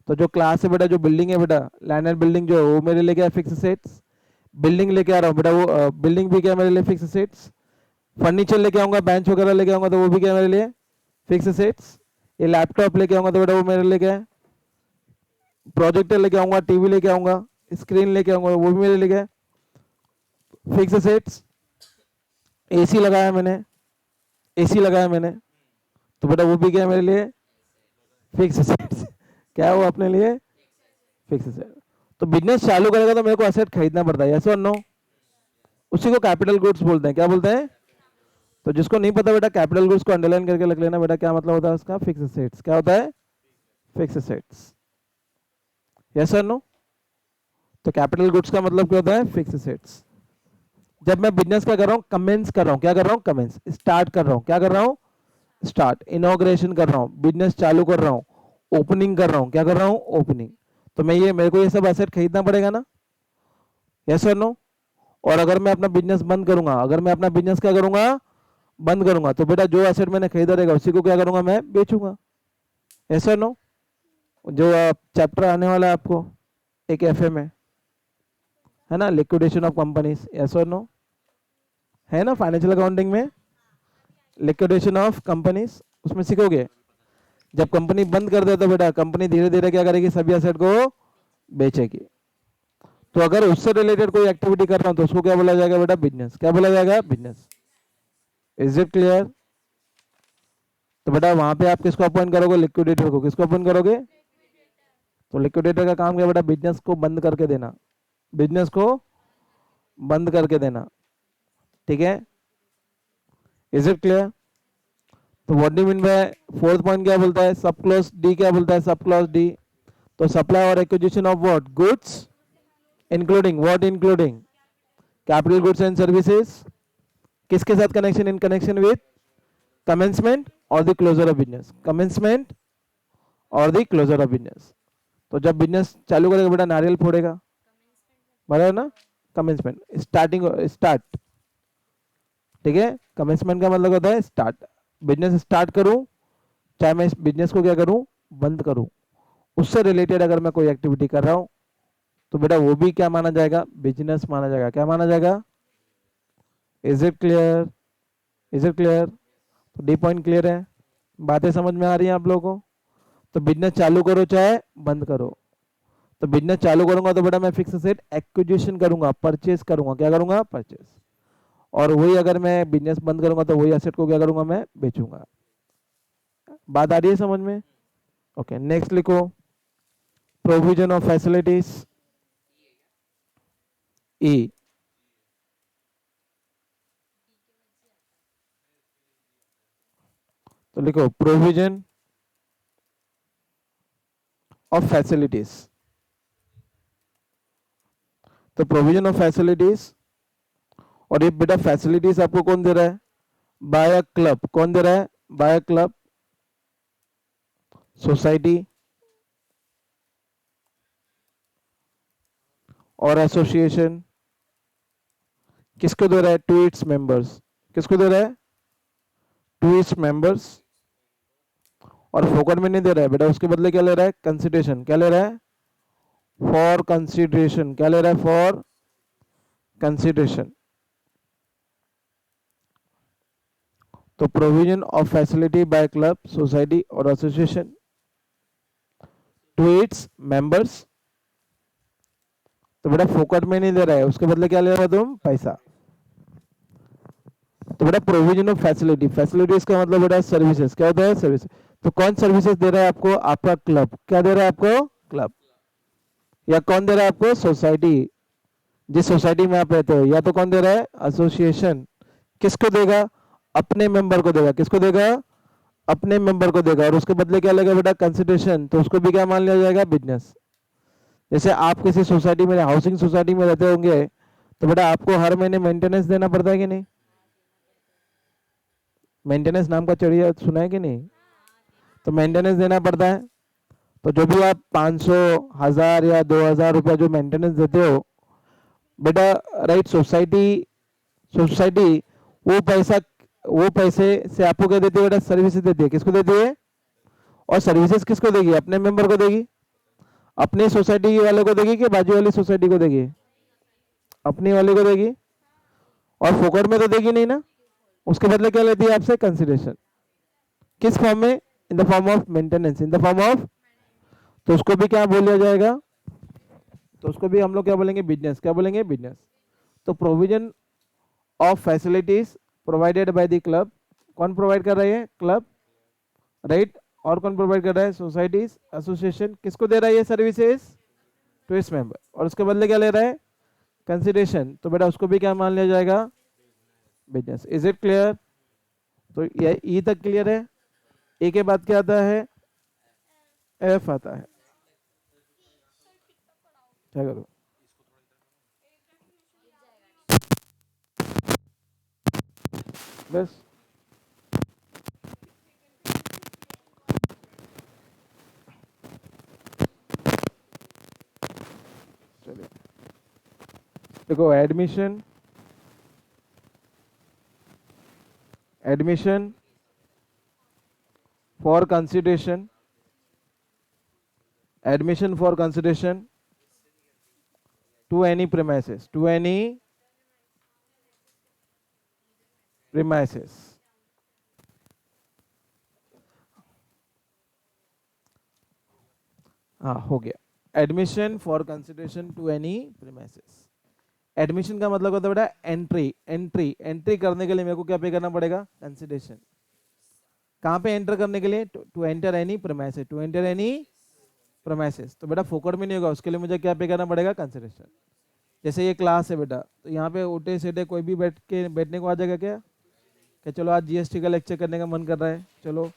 तो जो क्लास है बेटा, जो बिल्डिंग है बेटा, लैंड एंड बिल्डिंग जो है वो मेरे लिए क्या है, फिक्स एसेट्स। बिल्डिंग लेके आ रहा हूँ बेटा, वो बिल्डिंग भी क्या मेरे लिए, फिक्स एसेट्स। फर्नीचर लेके आऊंगा, बेंच वगैरह लेके आऊंगा तो वो भी क्या मेरे लिए, फिक्स एसेट्स। ये लैपटॉप लेके आऊंगा तो बेटा वो मेरे लिए क्या है, प्रोजेक्टर लेके आऊंगा, टीवी लेके आऊंगा, स्क्रीन लेके आऊंगा, वो भी मेरे लिए क्या है, फिक्स एसेट्स। एसी लगाया मैंने, एसी लगाया मैंने, तो बेटा वो भी क्या है मेरे लिए, फिक्स एसेट्स। क्या है वो अपने लिए, फिक्स एसेट। तो बिजनेस चालू करेगा तो मेरे को एसेट खरीदना पड़ता है, यस और नो। उसी को कैपिटल गुड्स बोलते हैं, क्या बोलते हैं। तो जिसको नहीं पता बेटा, कैपिटल गुड्स को अंडरलाइन करके लिख लेना बेटा, क्या मतलब होता है उसका, फिक्स एसेट्स। क्या होता है, fix assets, yes or no. तो कैपिटल गुड्स का मतलब क्या होता है, फिक्स एसेट्स। जब मैं बिजनेस क्या कर रहा हूँ, कमेंस कर रहा हूँ, क्या कर रहा हूँ, कमेंस, स्टार्ट कर रहा हूँ, क्या कर रहा हूँ, स्टार्ट, इनॉग्रेशन कर रहा हूँ, बिजनेस चालू कर रहा हूँ, ओपनिंग कर रहा हूँ, क्या कर रहा हूँ, ओपनिंग। तो मैं ये, मेरे को ये सब एसेट खरीदना पड़ेगा ना, यस और नो। और अगर मैं अपना बिजनेस बंद करूंगा, अगर मैं अपना बिजनेस क्या करूंगा, बंद करूंगा, तो बेटा जो एसेट मैंने खरीदा रहेगा उसी को क्या करूंगा, मैं बेचूंगा, यस और नो। जो चैप्टर आने वाला है आपको एक एफए में, है ना, liquidation of companies, yes or no, है ना, फाइनेंशियल अकाउंटिंग में लिक्विडेशन ऑफ कंपनीज, उसमें सीखोगे। जब कंपनी बंद कर दे तो बेटा कंपनी धीरे धीरे क्या करेगी, सभी एसेट को बेचेगी। तो अगर उससे रिलेटेड कोई एक्टिविटी कर रहा हूं तो उसको क्या बोला जाएगा बेटा, बिजनेस। क्या बोला जाएगा, बिजनेस। Is it clear? तो बेटा वहां पे आप किसको अपॉइंट करोगे, लिक्विडेटर को। किसको अपॉइंट करोगे? तो लिक्विडेटर का काम क्या बेटा, बिजनेस को बंद करके देना, बिजनेस को बंद करके देना। ठीक है, इज इट क्लियर? तो what do mean by fourth point क्या बोलता है, सब क्लॉज डी क्या बोलता है, सब क्लॉज डी। तो supply or acquisition of what, goods including what, including capital goods and services. किसके साथ connection, in connection with commencement or the closure of business, commencement or the closure of business. तो जब business चालू करेगा बेटा नारियल फोड़ेगा, बराबर ना, कमेंसमेंट, स्टार्टिंग, स्टार्ट। ठीक है, कमेंसमेंट का मतलब होता है स्टार्ट, बिजनेस स्टार्ट करूं, चाहे मैं इस बिजनेस को क्या करूं, बंद करूं, उससे रिलेटेड अगर मैं कोई एक्टिविटी कर रहा हूं तो बेटा वो भी क्या माना जाएगा, बिजनेस माना जाएगा। क्या माना जाएगा? Is it clear? Is it clear? तो डी पॉइंट क्लियर है, बातें समझ में आ रही हैं आप लोगों को? तो बिजनेस चालू करो चाहे बंद करो, तो बिजनेस चालू करूंगा तो बेटा मैं फिक्स एसेट एक्विजिशन करूंगा, परचेज करूंगा। क्या करूंगा, परचेज। और वही अगर मैं बिजनेस बंद करूंगा तो वही एसेट को क्या करूंगा, मैं बेचूंगा। बात आ रही है समझ में? ओके, नेक्स्ट लिखो, प्रोविजन ऑफ फैसिलिटीज, ई। तो लिखो प्रोविजन ऑफ फैसिलिटीज। तो प्रोविजन ऑफ फैसिलिटीज, और ये बेटा फैसिलिटीज आपको कौन दे रहा है, बाय अ क्लब। कौन दे रहा है, बाय अ क्लब, सोसाइटी और एसोसिएशन। किसको दे रहा है, टू इट्स मेंबर्स। किसको दे रहा है, टू इट्स मेंबर्स। और फोकट में नहीं दे रहा है बेटा, उसके बदले क्या ले रहा है, कंसिडरेशन। क्या ले रहा है, फॉर कंसिडरेशन। क्या ले रहा है, फॉर कंसिडरेशन। तो provision of facility by club, society और एसोसिएशन टू इट्स मेंबर्स। तो बेटा फोकट में नहीं दे रहा है, उसके बदले क्या ले रहा है तुम, पैसा। तो बेटा प्रोविजन ऑफ फैसिलिटी, फैसिलिटीज का मतलब बेटा सर्विसेज। क्या होता है, सर्विस। तो कौन सर्विसेज दे रहा है आपको, आपका क्लब। क्या दे रहा है आपको, क्लब। या कौन दे रहा है आपको, सोसाइटी, जिस सोसाइटी में आप रहते हो। या तो कौन दे रहा है, एसोसिएशन। किसको देगा, अपने मेंबर को देगा। किसको देगा, अपने मेंबर को देगा। और उसके बदले क्या लेगा बेटा, कंसिडरेशन। तो उसको भी क्या मान लिया जाएगा, बिजनेस। जैसे आप किसी सोसाइटी में, हाउसिंग सोसाइटी में रहते होंगे तो बेटा आपको हर महीने मेंटेनेंस देना पड़ता है कि नहीं, मेंटेनेंस नाम का चिड़िया सुना है कि नहीं। तो मेंटेनेंस देना पड़ता है। तो जो भी आप 500, 1000 या 2000 रुपया जो मेंटेनेंस देते हो बेटा, राइट, सोसाइटी, सोसाइटी वो पैसा, वो पैसे से आपको क्या देती है बेटा, सर्विसेज देती है। किसको देती है, और सर्विसेज किसको देगी, अपने मेंबर को देगी। अपनी सोसाइटी वाले को देगी कि बाजू वाली सोसाइटी को देगी, अपनी वाले को देगी। और फोकट में तो देगी नहीं ना, उसके बदले क्या लेती है आपसे, कंसिडरेशन। किस फॉर्म में, in the form of maintenance, in the form of. तो उसको भी क्या बोला जाएगा, तो उसको भी हम लोग क्या बोलेंगे, बिजनेस। क्या बोलेंगे, बिजनेस। तो provision of facilities provided by the club, कौन प्रोवाइड कर रही है, क्लब, राइट। और कौन प्रोवाइड कर रहा है, सोसाइटीज, एसोसिएशन। किसको दे रहा है ये सर्विसेज, टू इट्स मेंबर। और उसके बदले क्या ले रहा है, कंसिडरेशन। तो बेटा उसको भी क्या मान लिया जाएगा, बिजनेस। Is it clear? तो ये ई तक क्लियर है। ए के बाद क्या आता है, एफ आता है। क्या करो, बस। चलिए देखो, admission, admission for consideration, admission for consideration to any premises, to any premises. हाँ हो गया, admission for consideration to any premises. Admission का मतलब होता है बेटा एंट्री, एंट्री एंट्री करने के लिए मेरे को क्या पे करना पड़ेगा, कंसिडरेशन। कहाँ पे एंटर करने के लिए, to enter any premises, to enter any premises. तो बेटा फोकट में नहीं होगा, उसके लिए मुझे क्या पे करना पड़ेगा, कंसिडरेशन। जैसे ये क्लास है बेटा, तो यहाँ पे उठे सीधे कोई भी बैठने को आ जाएगा क्या, कि चलो आज जीएसटी का लेक्चर करने का मन कर रहा है, चलो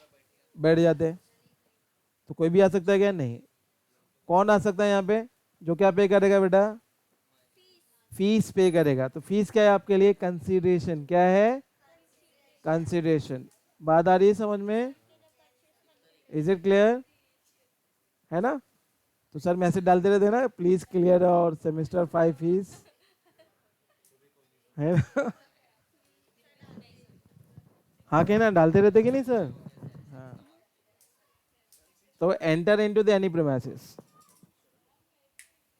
बैठ जाते हैं। तो कोई भी आ सकता है क्या, नहीं। कौन आ सकता है यहाँ पे, जो क्या पे करेगा बेटा, फीस पे करेगा। तो फीस क्या है आपके लिए, कंसीडरेशन। क्या है, कंसीडरेशन। बात आ रही है समझ में, इज इट क्लियर, है ना। तो सर मैसेज डालते रहते हैं ना, प्लीज क्लियर और सेमेस्टर 5 फीस, है ना। हाँ कहना डालते रहते कि नहीं सर। हाँ, तो enter into the any premises.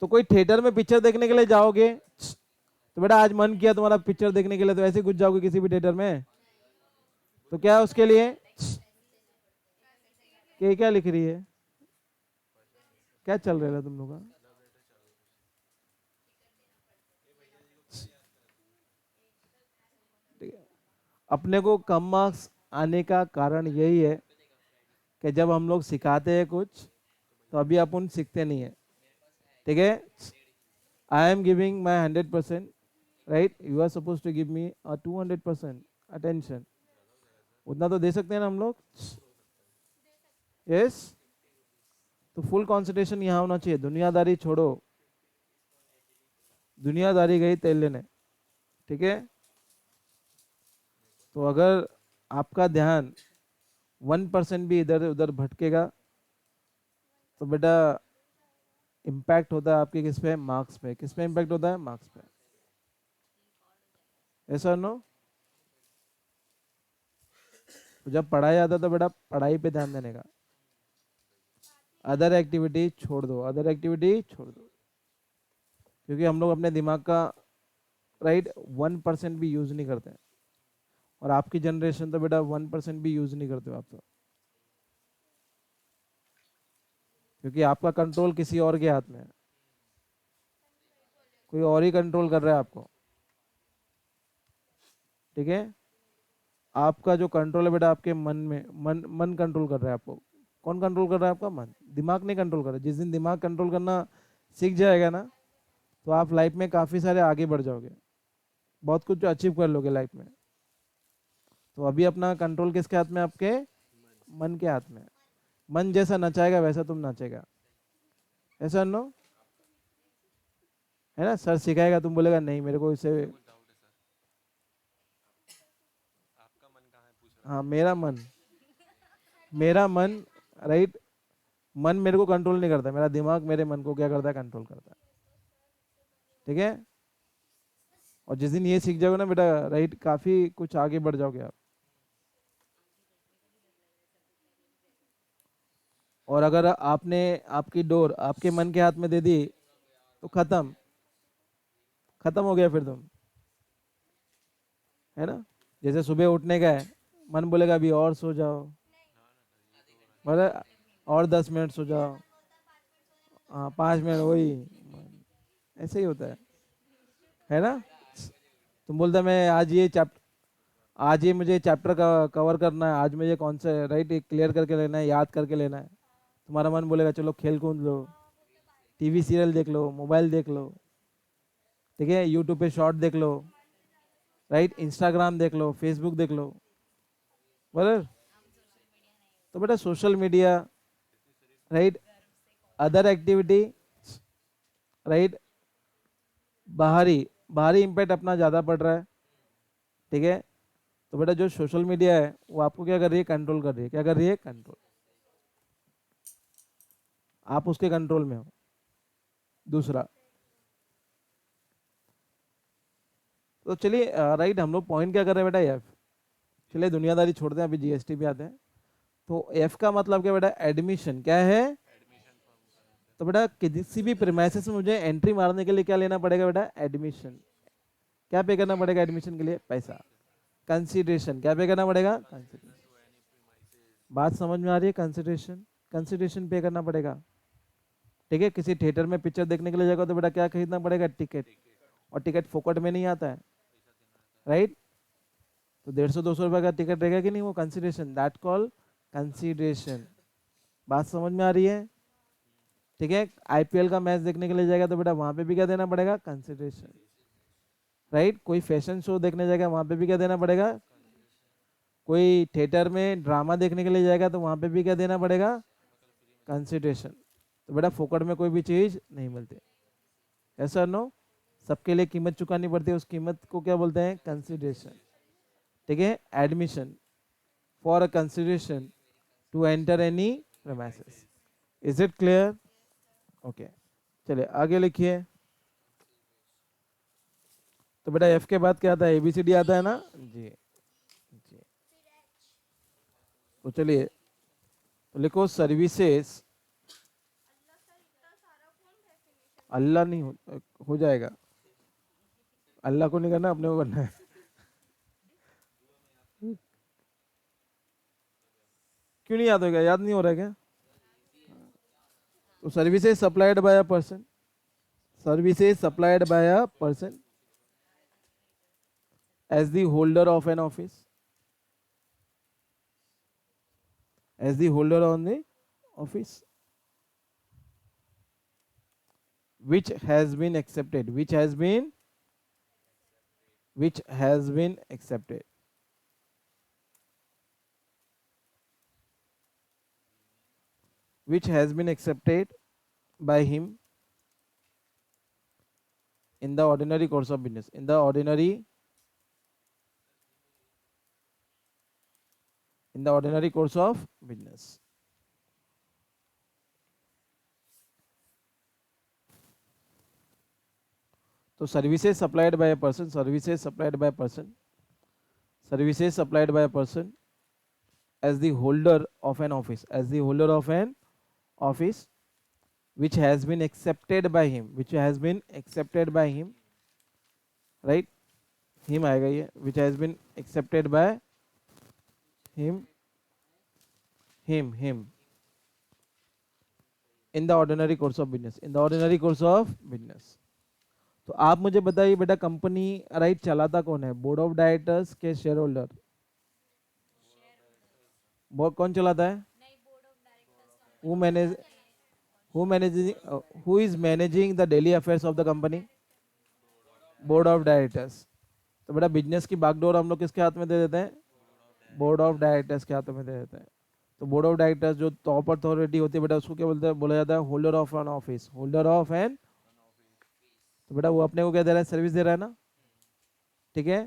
तो कोई थिएटर में पिक्चर देखने के लिए जाओगे, तो बेटा आज मन किया तुम्हारा पिक्चर देखने के लिए, तो ऐसे घुस जाओगे किसी भी थिएटर में। तो क्या है उसके लिए, के क्या लिख रही है, क्या चल रहा है तुम लोग का। ठीक है। अपने को कम मार्क्स आने का कारण यही है कि जब हम लोग सिखाते हैं कुछ, तो अभी अपन सीखते नहीं है। ठीक है, I am giving my 100%, right, you are suppose to give me 200% attention. उतना तो दे सकते हैं ना हम लोग, यस। तो फुल कॉन्सेंट्रेशन यहाँ होना चाहिए, दुनियादारी छोड़ो, दुनियादारी गई तेल लेने। ठीक है, तो अगर आपका ध्यान 1% भी इधर उधर भटकेगा, तो बेटा इम्पैक्ट होता है आपके किस पे, मार्क्स पे। किस पे इम्पैक्ट होता है, मार्क्स पे, ऐसा नो। तो जब पढ़ाई आता है तो बेटा पढ़ाई पे ध्यान देने का, अदर एक्टिविटी छोड़ दो, अदर एक्टिविटी छोड़ दो। क्योंकि हम लोग अपने दिमाग का, राइट, 1% भी यूज नहीं करते हैं। और आपकी जनरेशन तो बेटा 1% भी यूज नहीं करते हो आप तो, क्योंकि आपका कंट्रोल किसी और के हाथ में है, कोई और ही कंट्रोल कर रहा है आपको। ठीक है, आपका जो कंट्रोल है बेटा आपके मन में, मन मन कंट्रोल कर रहा है आपको। कौन कंट्रोल कर रहा है, आपका मन, दिमाग नहीं कंट्रोल कर रहा है। जिस दिन दिमाग कंट्रोल करना सीख जाएगा ना, तो आप लाइफ में काफ़ी सारे आगे बढ़ जाओगे, बहुत कुछ अचीव कर लोगे लाइफ में। तो अभी अपना कंट्रोल किसके हाथ में, आपके मन के हाथ में है। मन जैसा नचाएगा वैसा तुम नाचेगा, ऐसा नो, है ना। सर सिखाएगा, तुम बोलेगा नहीं मेरे को इसे। हाँ मेरा मन, मेरा मन, राइट, मन मेरे को कंट्रोल नहीं करता, मेरा दिमाग मेरे मन को क्या करता है, कंट्रोल करता है। ठीक है, और जिस दिन ये सीख जाओगे ना बेटा, राइट, काफी कुछ आगे बढ़ जाओगे आप। और अगर आपने आपकी डोर आपके मन के हाथ में दे दी, तो खत्म, खत्म हो गया फिर तुम, है ना। जैसे सुबह उठने का है, मन बोलेगा अभी और सो जाओ, मतलब और 10 मिनट सो जाओ, हाँ 5 मिनट, वही ऐसे ही होता है ना। तुम बोलते मैं आज ये चैप्टर, आज ये मुझे चैप्टर का कवर करना है, आज मुझे कौन सा, राइट, क्लियर करके लेना है, याद करके लेना है। तुम्हारा मन बोलेगा चलो खेल कूद लो, टीवी सीरियल देख लो, मोबाइल देख लो, ठीक है, यूट्यूब पे शॉर्ट देख लो, राइट, इंस्टाग्राम देख लो, फेसबुक देख लो, बराबर। तो बेटा social media, right, other activity, right, बाहरी, बाहरी इम्पैक्ट अपना ज़्यादा पड़ रहा है। ठीक है, तो बेटा जो सोशल मीडिया है वो आपको क्या कर रही है, कंट्रोल कर रही है। क्या कर रही है, कंट्रोल, आप उसके कंट्रोल में हो। दूसरा, तो चलिए, राइट, हम लोग पॉइंट क्या कर रहे हैं बेटा, एफ। चलिए दुनियादारी छोड़ते हैं, अभी जीएसटी पे आते हैं। तो एफ का मतलब क्या बेटा, एडमिशन। क्या है, तो बेटा किसी भी प्रीमाइसेस में मुझे एंट्री मारने के लिए क्या लेना पड़ेगा बेटा, एडमिशन। क्या पे करना पड़ेगा एडमिशन के लिए, पैसा। कंसिडरेशन, क्या पे करना पड़ेगा, कंसिडरेशन। बात समझ में आ रही है, कंसिडरेशन, कंसिडरेशन पे करना पड़ेगा। ठीक है, किसी थिएटर में पिक्चर देखने के लिए जाएगा तो बेटा क्या खरीदना पड़ेगा, टिकट, और टिकट फोकट में नहीं आता है, राइट। तो 150-200 रुपये का टिकट रहेगा कि नहीं, वो कंसिडरेशन, दैट कॉल कंसिडरेशन। बात समझ में आ रही है, ठीक है। आईपीएल का मैच देखने के लिए जाएगा तो बेटा वहां पे भी क्या देना पड़ेगा, कंसिडरेशन, राइट। कोई फैशन शो देखने जाएगा वहां पे भी क्या देना पड़ेगा, कोई थिएटर में ड्रामा देखने के लिए जाएगा तो वहां पे भी क्या देना पड़ेगा, कंसिडरेशन। तो बेटा फोकट में कोई भी चीज नहीं मिलती, ऐसा नो, सबके लिए कीमत चुकानी पड़ती है, उस कीमत को क्या बोलते हैं, कंसिडरेशन, ठीक है। Admission, for a consideration to enter any premises, is it clear, okay. चलिए आगे लिखिए। तो बेटा एफ के बाद क्या आता है, एबीसीडी आता है ना जी, जी। तो चलिए, तो लिखो सर्विसेज, अल्लाह नहीं हो जाएगा, अल्लाह को नहीं करना, अपने को करना है। क्यों नहीं याद होगा, याद नहीं हो रहा है क्या। तो services supplied by a person, services supplied by a person as the holder of an office, as the holder on the office, which has been accepted, which has been, which has been accepted, which has been accepted by him in the ordinary course of business, in the ordinary, in the ordinary course of business। तो services supplied by a person, services supplied by a person, services supplied by a person as the holder of an office, as the holder of an office, which has been accepted by him, which has been accepted by him, right, him आएगा ये, which has been accepted by him, him in the ordinary course of business, in the ordinary course of business। तो आप मुझे बताइए बेटा, company right चलाता कौन है, बोर्ड ऑफ डायरेक्टर्स के शेयर होल्डर, बोर्ड कौन चलाता है, who manage, who managing who is managing the daily affairs of the company, board of directors. तो बेटा बिजनेस की बागडोर हम लोग किसके हाथ में दे देते हैं, बोर्ड ऑफ डायरेक्टर्स के हाथ में दे देते हैं। तो बोर्ड ऑफ डायरेक्टर्स जो टॉप अथॉरिटी होती है बेटा, उसको क्या बोलते हैं, बोला जाता है holder of an office, holder of an. तो बेटा वो अपने को क्या दे रहा है, सर्विस दे रहा है ना, ठीक है।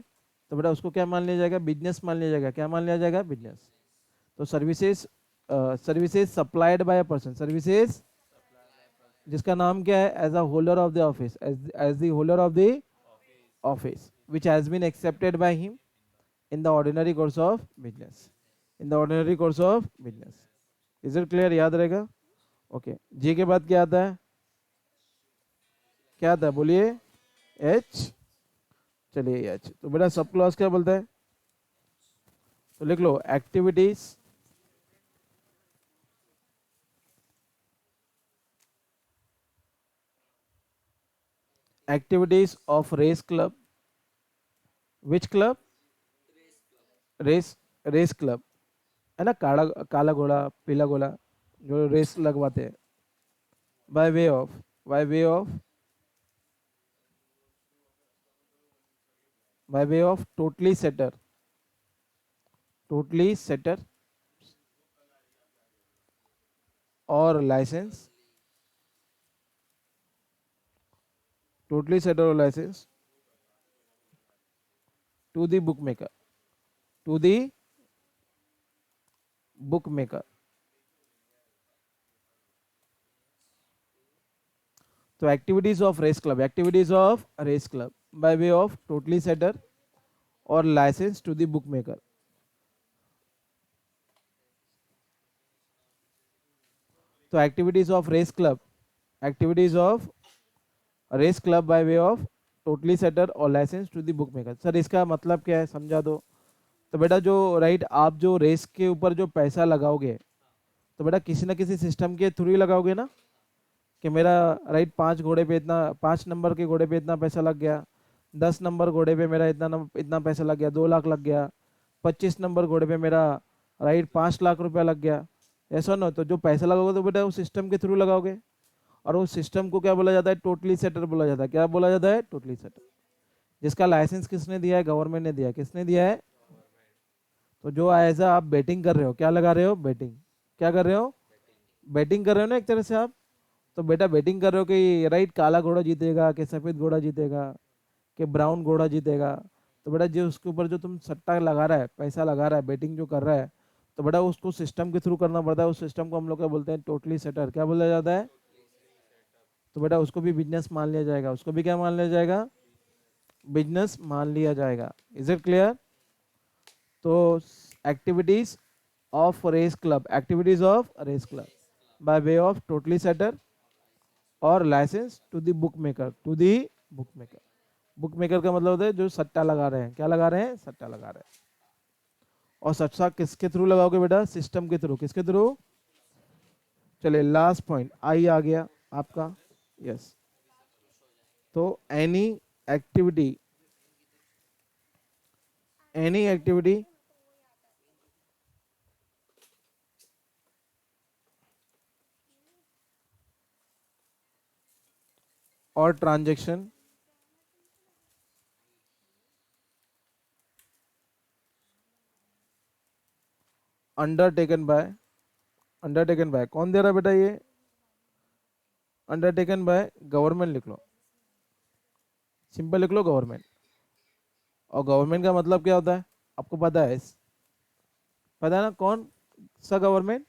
तो बेटा उसको क्या मान लिया जाएगा, बिजनेस मान लिया जाएगा, क्या मान लिया जाएगा, बिजनेस। तो services, services supplied by a person, services जिसका नाम क्या है, as a holder of the office, as the holder of the office, which has been accepted by him in the ordinary course of business, in the ordinary course of business. Is it clear, याद रहेगा, okay. जी के बाद क्या आता है, क्या आता है बोलिए, एच। चलिए एच, तो बेटा सब क्लॉज क्या बोलता है, तो लिख लो activities, activities of race club, which club, race, race club है ना, काला काला घोड़ा पीला घोड़ा जो रेस लगवाते हैं, by way of, by way of, by way of totalisator, totalisator or licence, totalisator or licence to the bookmaker, to the bookmaker. तो activities of race club, activities of race club by way of totalisator or licence to the bookmaker. तो activities of race club, activities of race club by way of totalisator or licence to the book maker. Sir इसका मतलब क्या है, समझा दो। तो बेटा जो राइट आप जो रेस के ऊपर जो पैसा लगाओगे, तो बेटा किसी ना किसी सिस्टम के थ्रू ही लगाओगे ना, कि मेरा राइट 5 घोड़े पे इतना, 5 नंबर के घोड़े पे इतना पैसा लग गया, 10 नंबर घोड़े पे मेरा इतना पैसा लग गया, 2 लाख लग गया, 25 नंबर घोड़े पे मेरा राइट 5 लाख रुपया लग गया। ऐसा ना, तो जो पैसा लगाओगे तो बेटा उस सिस्टम के थ्रू लगाओगे, और उस सिस्टम को क्या बोला जाता है, टोटली सेटर बोला जाता है। क्या बोला जाता है, टोटली सेटर। जिसका लाइसेंस किसने दिया है, गवर्नमेंट ने दिया है। किसने दिया है? तो जो एज आप बेटिंग कर रहे हो, क्या लगा रहे हो, बेटिंग। क्या कर रहे हो, बेटिंग कर रहे हो ना एक तरह से आप। तो बेटा बेटिंग कर रहे हो कि राइट काला घोड़ा जीतेगा, कि सफेद घोड़ा जीतेगा, कि ब्राउन घोड़ा जीतेगा। तो बेटा जो उसके ऊपर जो तुम सट्टा लगा रहा है, पैसा लगा रहा है, बेटिंग जो कर रहा है, तो बेटा उसको सिस्टम के थ्रू करना पड़ता है। उस सिस्टम को हम लोग क्या बोलते हैं, टोटली सेटर। क्या बोला जाता है? तो बेटा उसको भी बिजनेस मान लिया जाएगा। उसको भी क्या मान लिया जाएगा, बिजनेस मान लिया जाएगा। Is it clear? तो activities of race club, activities of race club by way of totalisator or licence to the bookmaker, to the bookmaker. Bookmaker का मतलब होता है जो सट्टा लगा रहे हैं। क्या लगा रहे हैं, सट्टा लगा रहे हैं। और सट्टा किसके थ्रू लगाओगे बेटा, सिस्टम के थ्रू। किसके थ्रू? चलिए लास्ट पॉइंट आई आ गया आपका। यस, तो एक्टिविटी एनी एक्टिविटी और ट्रांजैक्शन अंडरटेकन बाय कौन दे रहा है बेटा, ये अंडरटेकन बाय गवर्नमेंट लिख लो, सिंपल लिख लो गवर्नमेंट। और गवर्नमेंट का मतलब क्या होता है, आपको पता है? पता है ना कौन सा गवर्नमेंट?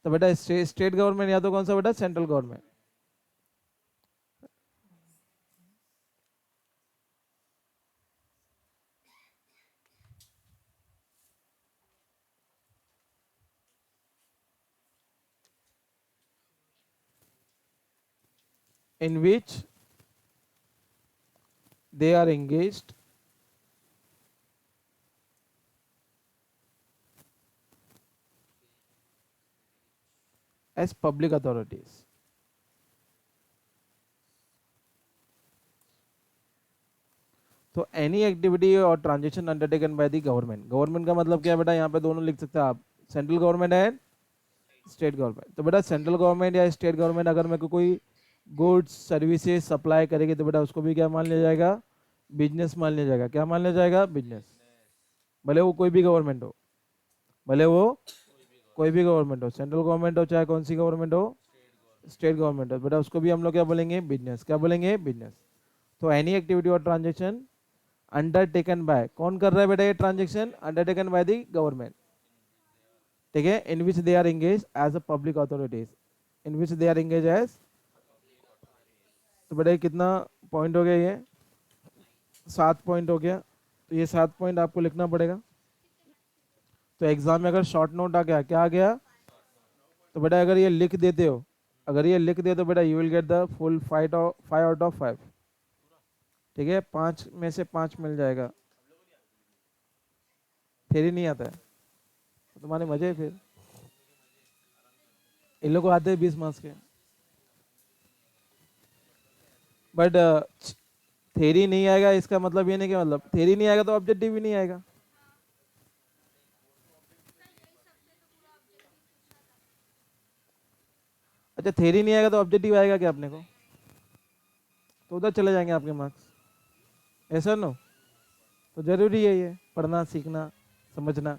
तो बेटा स्टेट गवर्नमेंट, या तो कौन सा बेटा, central government. in which they are engaged as public authorities। तो any activity or transaction undertaken by the government. Government का मतलब क्या है बेटा, यहाँ पे दोनों लिख सकते हैं आप, central government and state government. तो बेटा सेंट्रल गवर्नमेंट या स्टेट गवर्नमेंट अगर मेरे को कोई गुड्स सर्विसेज सप्लाई करेगी, तो बेटा उसको भी क्या मान लिया जाएगा, बिजनेस मान लिया जाएगा। क्या मान लिया जाएगा, बिजनेस। भले वो कोई भी गवर्नमेंट हो, भले वो कोई भी गवर्नमेंट हो, सेंट्रल गवर्नमेंट हो चाहे कौन सी गवर्नमेंट हो, स्टेट गवर्नमेंट हो, बेटा उसको भी हम लोग क्या बोलेंगे, बिजनेस। क्या बोलेंगे, बिजनेस। तो any activity or transaction undertaken by, कौन कर रहा है बेटा ये transaction, undertaken by the government. ठीक है, in which they are engage as a public authorities, in which they are engage as. तो बेटा ये कितना पॉइंट हो गया, ये 7 पॉइंट हो गया। तो ये 7 पॉइंट आपको लिखना पड़ेगा। तो एग्जाम में अगर शॉर्ट नोट आ गया, क्या आ गया, तो बेटा अगर ये लिख देते हो, अगर ये लिख दे तो बेटा you will get the full 5 out of 5। ठीक है, 5 में से 5 मिल जाएगा। थ्योरी नहीं आता है तो तुम्हारे मजे फिर। इन लोग को आते हैं 20 मार्क्स के, बट थ्योरी नहीं आएगा इसका मतलब ये नहीं कि, मतलब थ्योरी नहीं आएगा तो ऑब्जेक्टिव भी नहीं आएगा। अच्छा थ्योरी नहीं आएगा तो ऑब्जेक्टिव आएगा क्या अपने को, तो उधर चले जाएंगे आपके मार्क्स। ऐसा नो, तो जरूरी है ये पढ़ना सीखना समझना।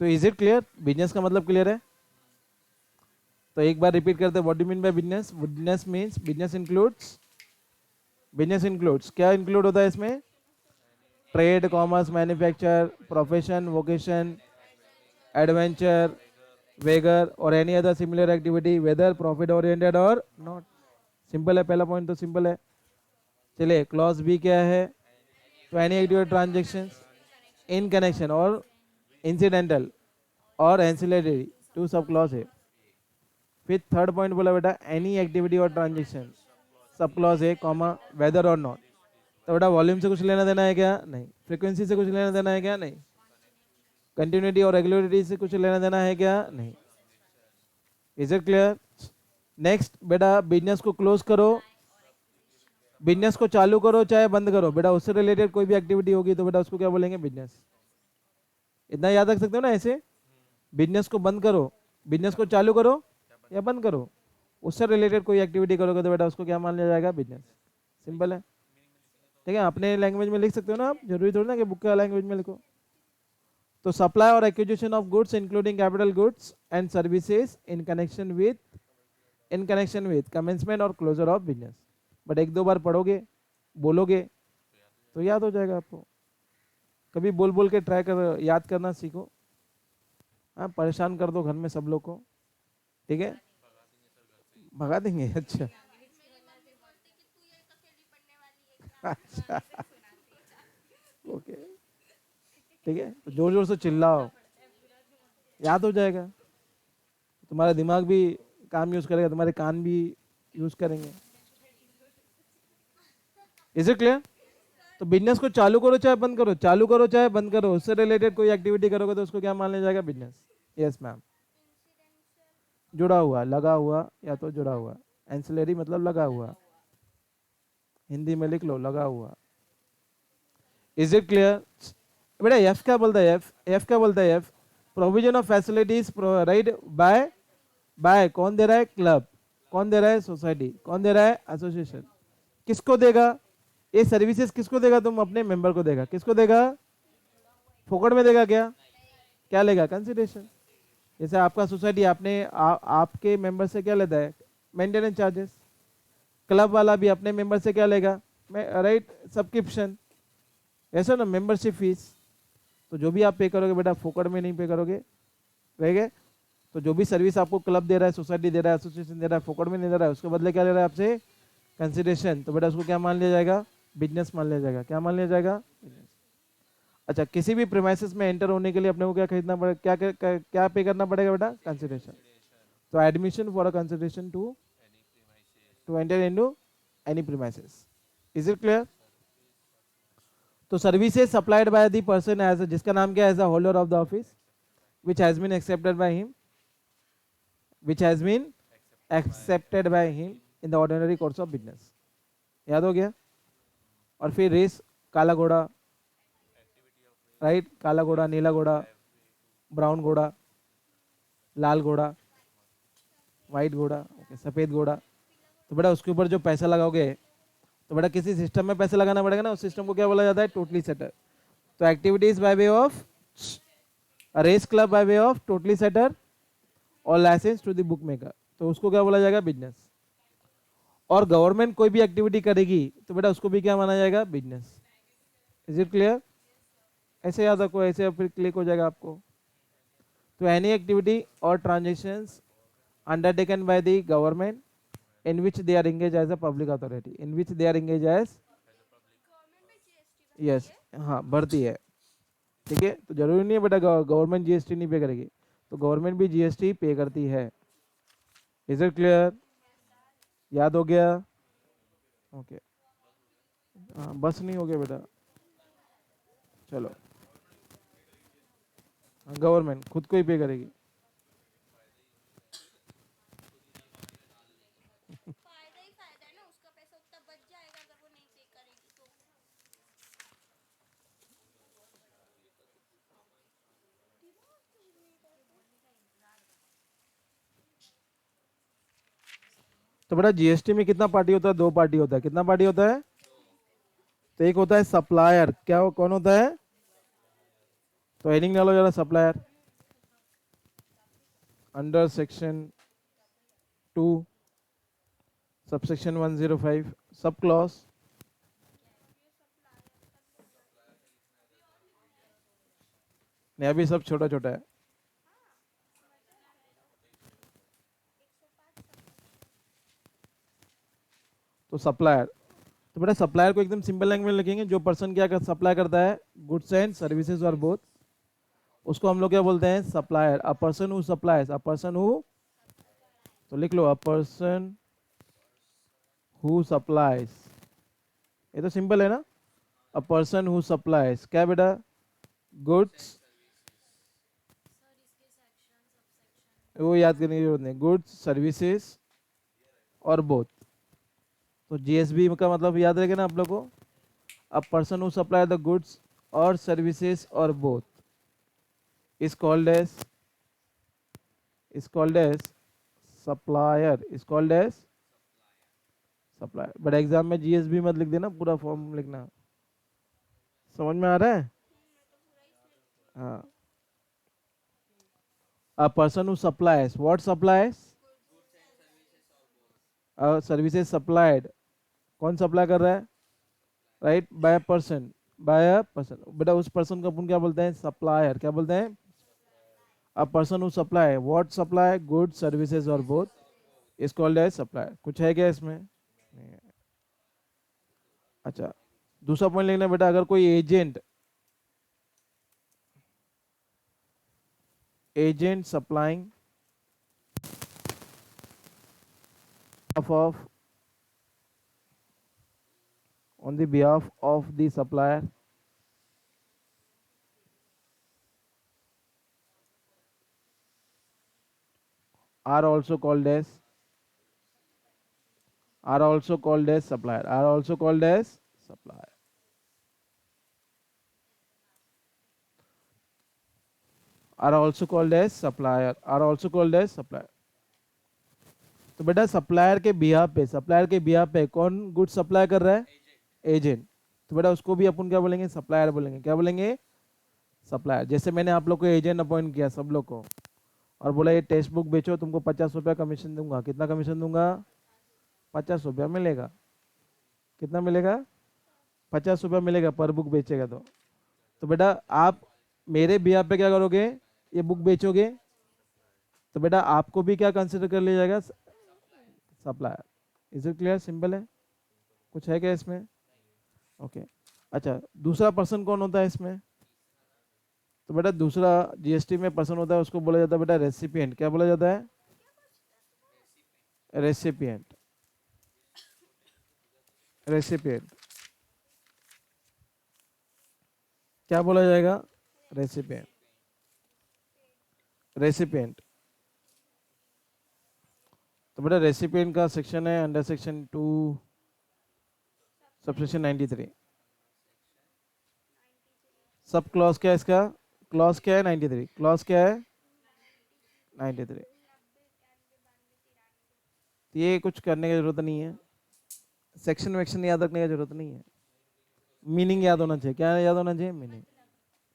तो इज इट क्लियर, बिजनेस का मतलब क्लियर है? तो एक बार रिपीट करते हैं, what do mean by business. Business means, business includes क्या इंक्लूड होता है इसमें, trade commerce manufacture profession vocation adventure wager or any other similar activity whether profit oriented or not. Simple है, पहला पॉइंट तो सिंपल है। चलिए क्लॉज बी क्या है, तो any activity transaction in connection और इंसिडेंटल और एंसिलरी, टू सब क्लॉज है। फिर थर्ड पॉइंट बोला बेटा, any activity or transaction sub clause है कॉमा वेदर और नॉट। तो बेटा वॉल्यूम से कुछ लेना देना है क्या, नहीं। फ्रीक्वेंसी से कुछ लेना देना है क्या, नहीं। कंटिन्यूटी और रेगुलरिटी से कुछ लेना देना है क्या, नहीं। Is it clear? नेक्स्ट बेटा बिजनेस को क्लोज करो, बिजनेस को चालू करो चाहे बंद करो, बेटा उससे रिलेटेड कोई भी एक्टिविटी होगी तो बेटा उसको क्या बोलेंगे, बिजनेस। इतना याद रख सकते हो ना ऐसे। बिजनेस को बंद करो, बिजनेस को चालू करो या बंद करो, उससे रिलेटेड कोई एक्टिविटी करोगे तो बेटा उसको क्या मान लिया जाएगा, बिजनेस। सिंपल है, ठीक है। अपने लैंग्वेज में लिख सकते हो ना आप, जरूरी थोड़ी ना कि बुक का लैंग्वेज में लिखो। तो supply or acquisition of goods including capital goods and services in connection with commencement और क्लोजर ऑफ बिजनेस। बट एक दो बार पढ़ोगे बोलोगे तो याद हो जाएगा आपको। कभी बोल बोल के ट्राई कर, याद करना सीखो। हाँ, परेशान कर दो घर में सब लोग को, ठीक है। भगा देंगे अच्छा। अच्छा ओके, ठीक है। तो जोर जोर से चिल्लाओ, याद हो जाएगा। तुम्हारा दिमाग भी काम यूज करेगा, तुम्हारे कान भी यूज करेंगे। Is it clear? तो बिजनेस को चालू करो चाहे बंद करो, चालू करो चाहे बंद करो, उससे रिलेटेड कोई एक्टिविटी करोगे तो उसको क्या मान लिया जाएगा, बिजनेस। Yes ma'am. जुड़ा हुआ, लगा हुआ या तो जुड़ा हुआ। एंसिलरी मतलब लगा हुआ, हिंदी में लिख लो लगा हुआ। Is it clear? बेटा एफ क्या बोलता है, एफ क्या बोलता है, F provision of facilities right by, by कौन दे रहा है, क्लब। कौन दे रहा है, सोसाइटी। कौन दे रहा है, एसोसिएशन। किसको देगा ये सर्विसेज, किसको देगा, तुम अपने मेंबर को देगा। किसको देगा, फोकट में देगा क्या, क्या लेगा, कंसिडरेशन। जैसे आपका सोसाइटी आपने आपके मेंबर से क्या लेता है, मेंटेनेंस चार्जेस। क्लब वाला भी अपने मेंबर से क्या लेगा, राइट, सब्सक्रिप्शन, ऐसा ना, मेंबरशिप फीस। तो जो भी आप पे करोगे बेटा फोकट में नहीं पे करोगे, रहेगा। तो जो भी सर्विस आपको क्लब दे रहा है, सोसाइटी दे रहा है, एसोसिएशन दे रहा है, फोकट में नहीं दे रहा है, उसके बदले क्या ले रहा है आपसे, कंसिडरेशन। तो बेटा उसको क्या मान लिया जाएगा, बिजनेस मान लिया जाएगा। क्या मान लिया जाएगा, बिजनेस। अच्छा, किसी भी प्रीमाइसेस में एंटर होने के लिए अपने को क्या खरीदना पड़ेगा, क्या पे करना पड़ेगा बेटा, कंसिडरेशन। तो admission for a consideration to enter into any premises. Is it clear? तो services supplied by the person as, जिसका नाम क्या है, as a holder of the office, which has been accepted by him, which has been accepted by him in the ordinary course of business। याद हो गया? और फिर रेस, काला घोड़ा, राइट, काला घोड़ा, नीला घोड़ा, ब्राउन घोड़ा, लाल घोड़ा, व्हाइट घोड़ा, सफेद घोड़ा। तो बेटा उसके ऊपर जो पैसा लगाओगे, तो बेटा किसी सिस्टम में पैसे लगाना पड़ेगा ना, उस सिस्टम को क्या बोला जाता है, टोटली सेटर। तो activities by way of race club by way of totalisator or licence to the bookmaker, तो उसको क्या बोला जाएगा, बिजनेस। और गवर्नमेंट कोई भी एक्टिविटी करेगी तो बेटा उसको भी क्या माना जाएगा, बिजनेस। Is it clear? ऐसे याद रखो, ऐसे फिर क्लिक हो जाएगा आपको। तो एनी एक्टिविटी और transactions undertaken by the government in which they are engaged as a public authority, in which they are engaged as, yes, हाँ भरती है, ठीक है। तो जरूरी नहीं है बेटा गवर्नमेंट जीएसटी नहीं पे करेगी, तो गवर्नमेंट भी जीएसटी पे करती है। Is it clear? याद हो गया? ओके, हाँ बस नहीं हो गया बेटा, चलो। गवर्नमेंट खुद को ही पे करेगी। फायदा ही फायदा है ना, उसका पैसा उतना बच जाएगा अगर वो नहीं पे करेगी तो। तो बेटा जीएसटी में कितना पार्टी होता है, दो पार्टी होता है। कितना पार्टी होता है? तो एक होता है सप्लायर, क्या वो कौन होता है, तो हेडिंग डालो जरा, supplier under section 2 subsection 105 sub clause. नहीं अभी सब छोटा छोटा है। तो सप्लायर, तो बेटा सप्लायर को एकदम सिंपल लैंग्वेज में लिखेंगे, जो पर्सन क्या कर सप्लाई करता है, गुड्स एंड सर्विसेज और बोथ, उसको हम लोग क्या बोलते हैं, supplier. A person who supplies, a person who, तो लिख लो अ पर्सन हु सप्लाइज। ये तो सिंपल है ना, अ पर्सन हु सप्लाइज क्या बेटा, गुड्स, वो याद करने की जरूरत नहीं, गुड्स सर्विसेज और बोथ। तो जीएसबी का मतलब याद रहेगा ना आप लोग को, a person who supply the goods और सर्विसेज और both is called as supplier, is called as supplier. But exam में जीएसबी मत लिख देना, पूरा फॉर्म लिखना। समझ में आ रहा है? हाँ। A person who supplies, what supplies? Services supplied, कौन सप्लाई कर रहा है? Right, by a person, by a person. बेटा उस पर्सन को अपन क्या बोलते हैं? सप्लायर। क्या बोलते हैं? A person who supply, what supply? Good services और both is called as supplier. कुछ है क्या इसमें? नहीं है। अच्छा, दूसरा पॉइंट लिखना बेटा, अगर कोई agent supplying of on the behalf of the supplier are also called as supplier, are also called as supplier। are also called as supplier, are also called as supplier। तो बेटा सप्लायर के behalf पे कौन good supply कर रहा है? Agent. तो बेटा उसको भी अपन क्या बोलेंगे? सप्लायर बोलेंगे। क्या बोलेंगे? सप्लायर। जैसे मैंने आप लोग को एजेंट अपॉइंट किया सब लोग को, और बोला ये टेक्स्ट बुक बेचो, तुमको 50 रुपया कमीशन दूंगा। कितना कमीशन दूंगा? 50 रुपया मिलेगा। कितना मिलेगा? 50 रुपया मिलेगा पर बुक बेचेगा तो बेटा आप मेरे बिहाफ पे क्या करोगे? ये बुक बेचोगे, तो बेटा आपको भी क्या कंसिडर कर लिया जाएगा? Supplier. Is it clear? Simple है। कुछ है क्या इसमें? ओके। अच्छा, दूसरा पर्सन कौन होता है इसमें? तो बेटा दूसरा जीएसटी में पर्सन होता है, उसको बोला जाता है बेटा रेसिपिएंट। क्या बोला जाता है? रेसिपिएंट। रेसिपिएंट क्या बोला जाएगा? रेसिपिएंट। रेसिपिएंट। तो बेटा रेसिपिएंट का सेक्शन है under section 2 subsection 93। Sub clause क्या है इसका? क्लॉज क्या है? 93। क्लॉज क्या है? 93। तो ये कुछ करने की जरूरत नहीं है, सेक्शन वेक्शन याद रखने की जरूरत नहीं है, मीनिंग याद होना चाहिए। क्या याद होना चाहिए? मीनिंग,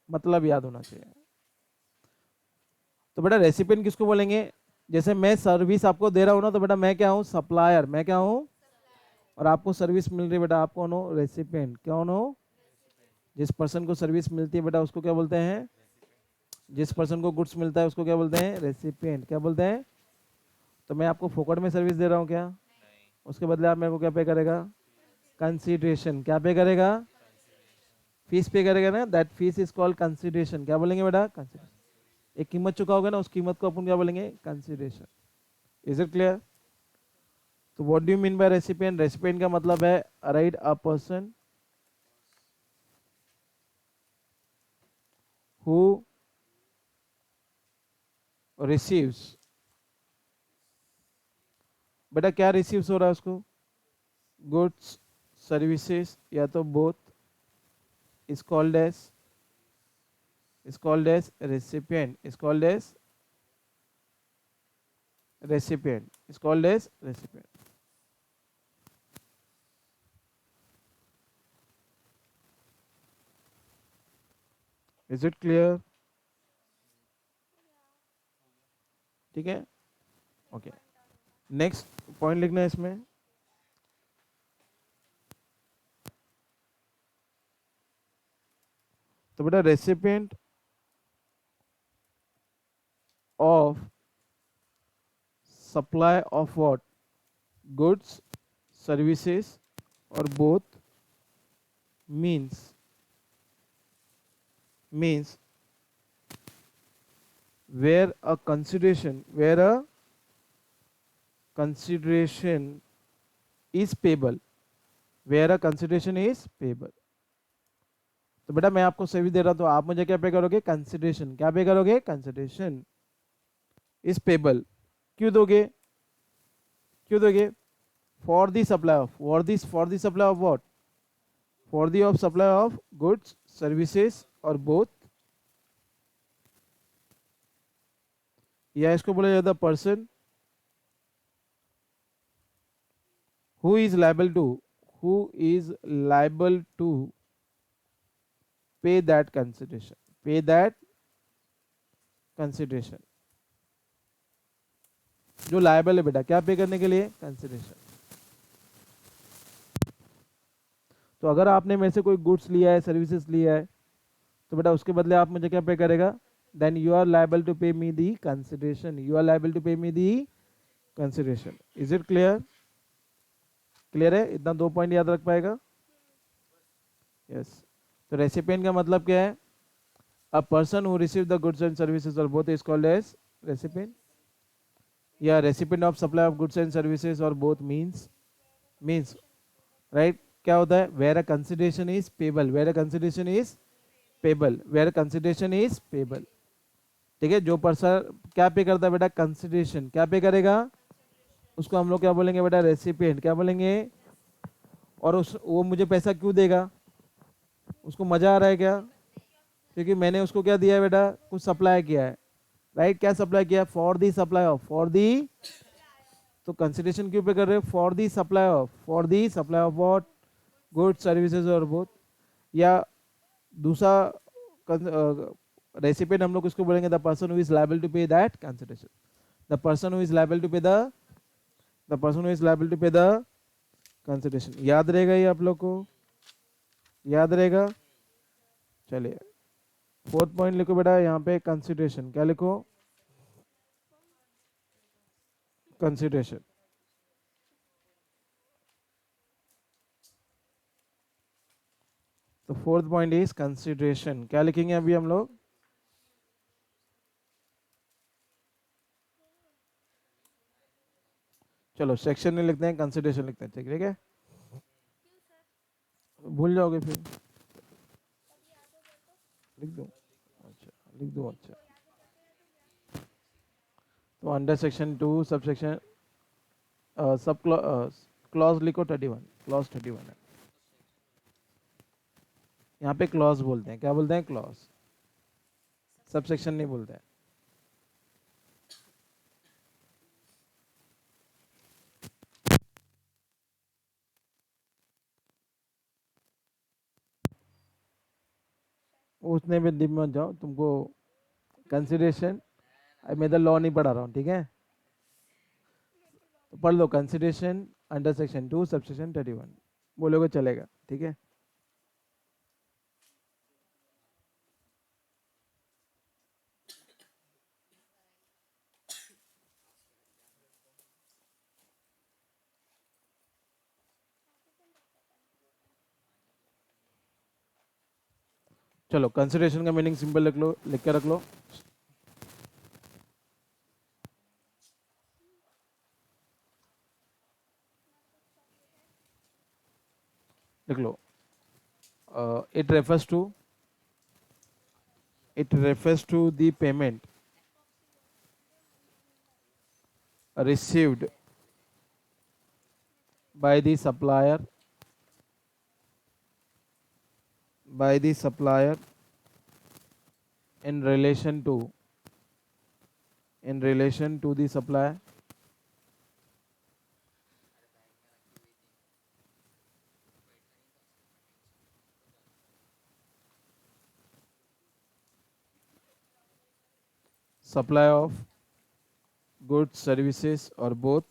मतलब याद होना चाहिए। तो बेटा रेसिपिएंट किसको बोलेंगे? जैसे मैं सर्विस आपको दे रहा हूँ ना, तो बेटा मैं क्या हूँ? सप्लायर। मैं क्या हूँ? और आपको सर्विस मिल रही है, बेटा आप कौन हो? रेसिपिएंट। कौन हो? जिस पर्सन को सर्विस मिलती है बेटा उसको क्या बोलते हैं? जिस पर्सन को गुड्स मिलता है उसको क्या बोलते हैं? रेसिपिएंट। क्या बोलते हैं? तो मैं आपको फोकट में सर्विस दे रहा हूँ क्या? उसके बदले आप मेरे को क्या पे करेगा? कंसीडरेशन। क्या पे करेगा? फीस पे करेगा ना, that fees is called consideration. क्या बोलेंगे बेटा? कंसीडरेशन। एक कीमत चुकाओगे ना, उस कीमत को अपन क्या बोलेंगे? कंसीडरेशन। Is it clear? तो what do you mean by recipient? Recipient का मतलब है right a person who receives. बेटा क्या रिसीव्स हो रहा है उसको? गुड्स, सर्विसेज, या तो both, is called as recipient, is called as recipient, is called as recipient। is it clear? ठीक है, ओके। नेक्स्ट पॉइंट लिखना है इसमें, तो बेटा recipient of supply of what? Goods, services और both means where a consideration is payable, where a consideration is payable। तो बेटा मैं आपको सर्विस दे रहा हूं तो आप मुझे क्या पे करोगे? कंसिडरेशन। क्या पे करोगे? Consideration is payable. क्यों दोगे? क्यों दोगे? for the supply of, for the supply of what, for the of supply of goods services और both, या इसको बोला जाता person who is liable to, who is liable to pay that consideration, pay that consideration, जो liable है बेटा क्या पे करने के लिए, कंसिडरेशन। तो अगर आपने मेरे से कोई गुड्स लिया है, सर्विसेज लिया है, तो बेटा उसके बदले आप मुझे क्या पे करेगा, then you are liable to pay me the consideration, you are liable to pay me the consideration. Is it clear? Clear है? इतना 2 पॉइंट याद रख पाएगा? यस। तो रेसिपिएंट का मतलब क्या है, a person who receive the goods and services और both is called as recipient, या recipient of supply of goods and services और बोथ मींस राइट, क्या होता है, where a consideration is payable, where a consideration is payable, where consideration is payable. ठीक है, जो person क्या पे करता है बेटा, कंसिडरेशन क्या पे करेगा, उसको हम लोग क्या बोलेंगे बेटा, रेसिपिएंट क्या बोलेंगे। और उस वो मुझे पैसा क्यों देगा, उसको मजा आ रहा है क्या, क्योंकि मैंने उसको क्या दिया है बेटा, कुछ सप्लाई किया है, राइट। क्या सप्लाई किया, for the supply of, for the, तो कंसिडरेशन क्यों पे कर रहे हो, for the supply of, for the supply of what, good services और बोथ। या दूसरा रेसिपिएंट हम लोग इसको बोलेंगे the person who is liable to pay that consideration, the person who is liable to pay the person who is liable to pay the consideration. याद रहेगा ये आप लोग को, याद रहेगा। चलिए 4th पॉइंट लिखो बेटा यहाँ पे, कंसिडरेशन क्या लिखो, कंसिडरेशन। तो 4th पॉइंट इज कंसिडरेशन, क्या लिखेंगे अभी हम लोग, चलो सेक्शन नहीं लिखते हैं, कंसिडरेशन लिखते हैं, ठीक है, भूल जाओगे फिर, लिख दो, अच्छा लिख दो, अच्छा। तो under section 2 sub section sub clause लिखो 31, क्लॉज 31 है, यहाँ पे क्लॉज बोलते हैं, क्या बोलते हैं, क्लॉज, सब सेक्शन नहीं बोलते हैं। उसने भी डिप मत जाओ, तुमको कंसिडरेशन, मैं इधर लॉ नहीं पढ़ा रहा हूँ, ठीक है, तो पढ़ लो consideration under section 2 sub section 31, बोलोगे चलेगा, ठीक है। चलो कंसिडरेशन का मीनिंग सिंपल लिख लो, लिख के रख लो, लिख लो, it refers to, it refers to the payment received by the supplier in relation to the supply of goods services or both,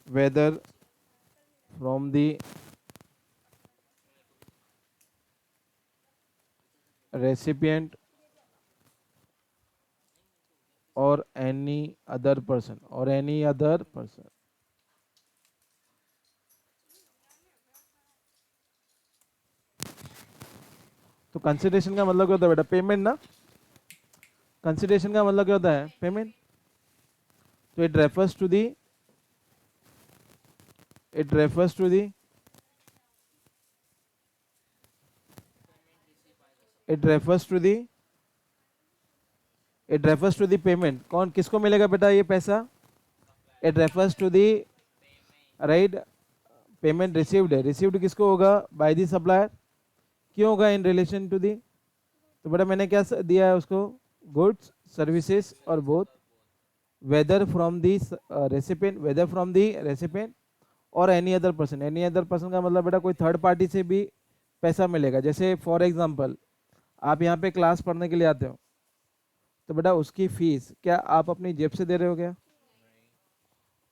whether from the recipient or any other person, तो consideration का मतलब क्या होता है बेटा, payment ना, consideration का मतलब क्या होता है, पेमेंट। तो it refers to the, it refers to the it refers to the it refers to the payment, कौन किसको मिलेगा बेटा ये पैसा? It refers to the right payment received है, रिसीव्ड किसको होगा? By the supplier. क्यों होगा? इन रिलेशन टू दी, तो बेटा मैंने क्या दिया है उसको? गुड्स सर्विसेज और both, whether from the recipient, whether from the recipient or any other person. Any other person का मतलब बेटा कोई थर्ड पार्टी से भी पैसा मिलेगा। जैसे फॉर एग्जांपल आप यहाँ पे क्लास पढ़ने के लिए आते हो, तो बेटा उसकी फीस क्या आप अपनी जेब से दे रहे हो क्या?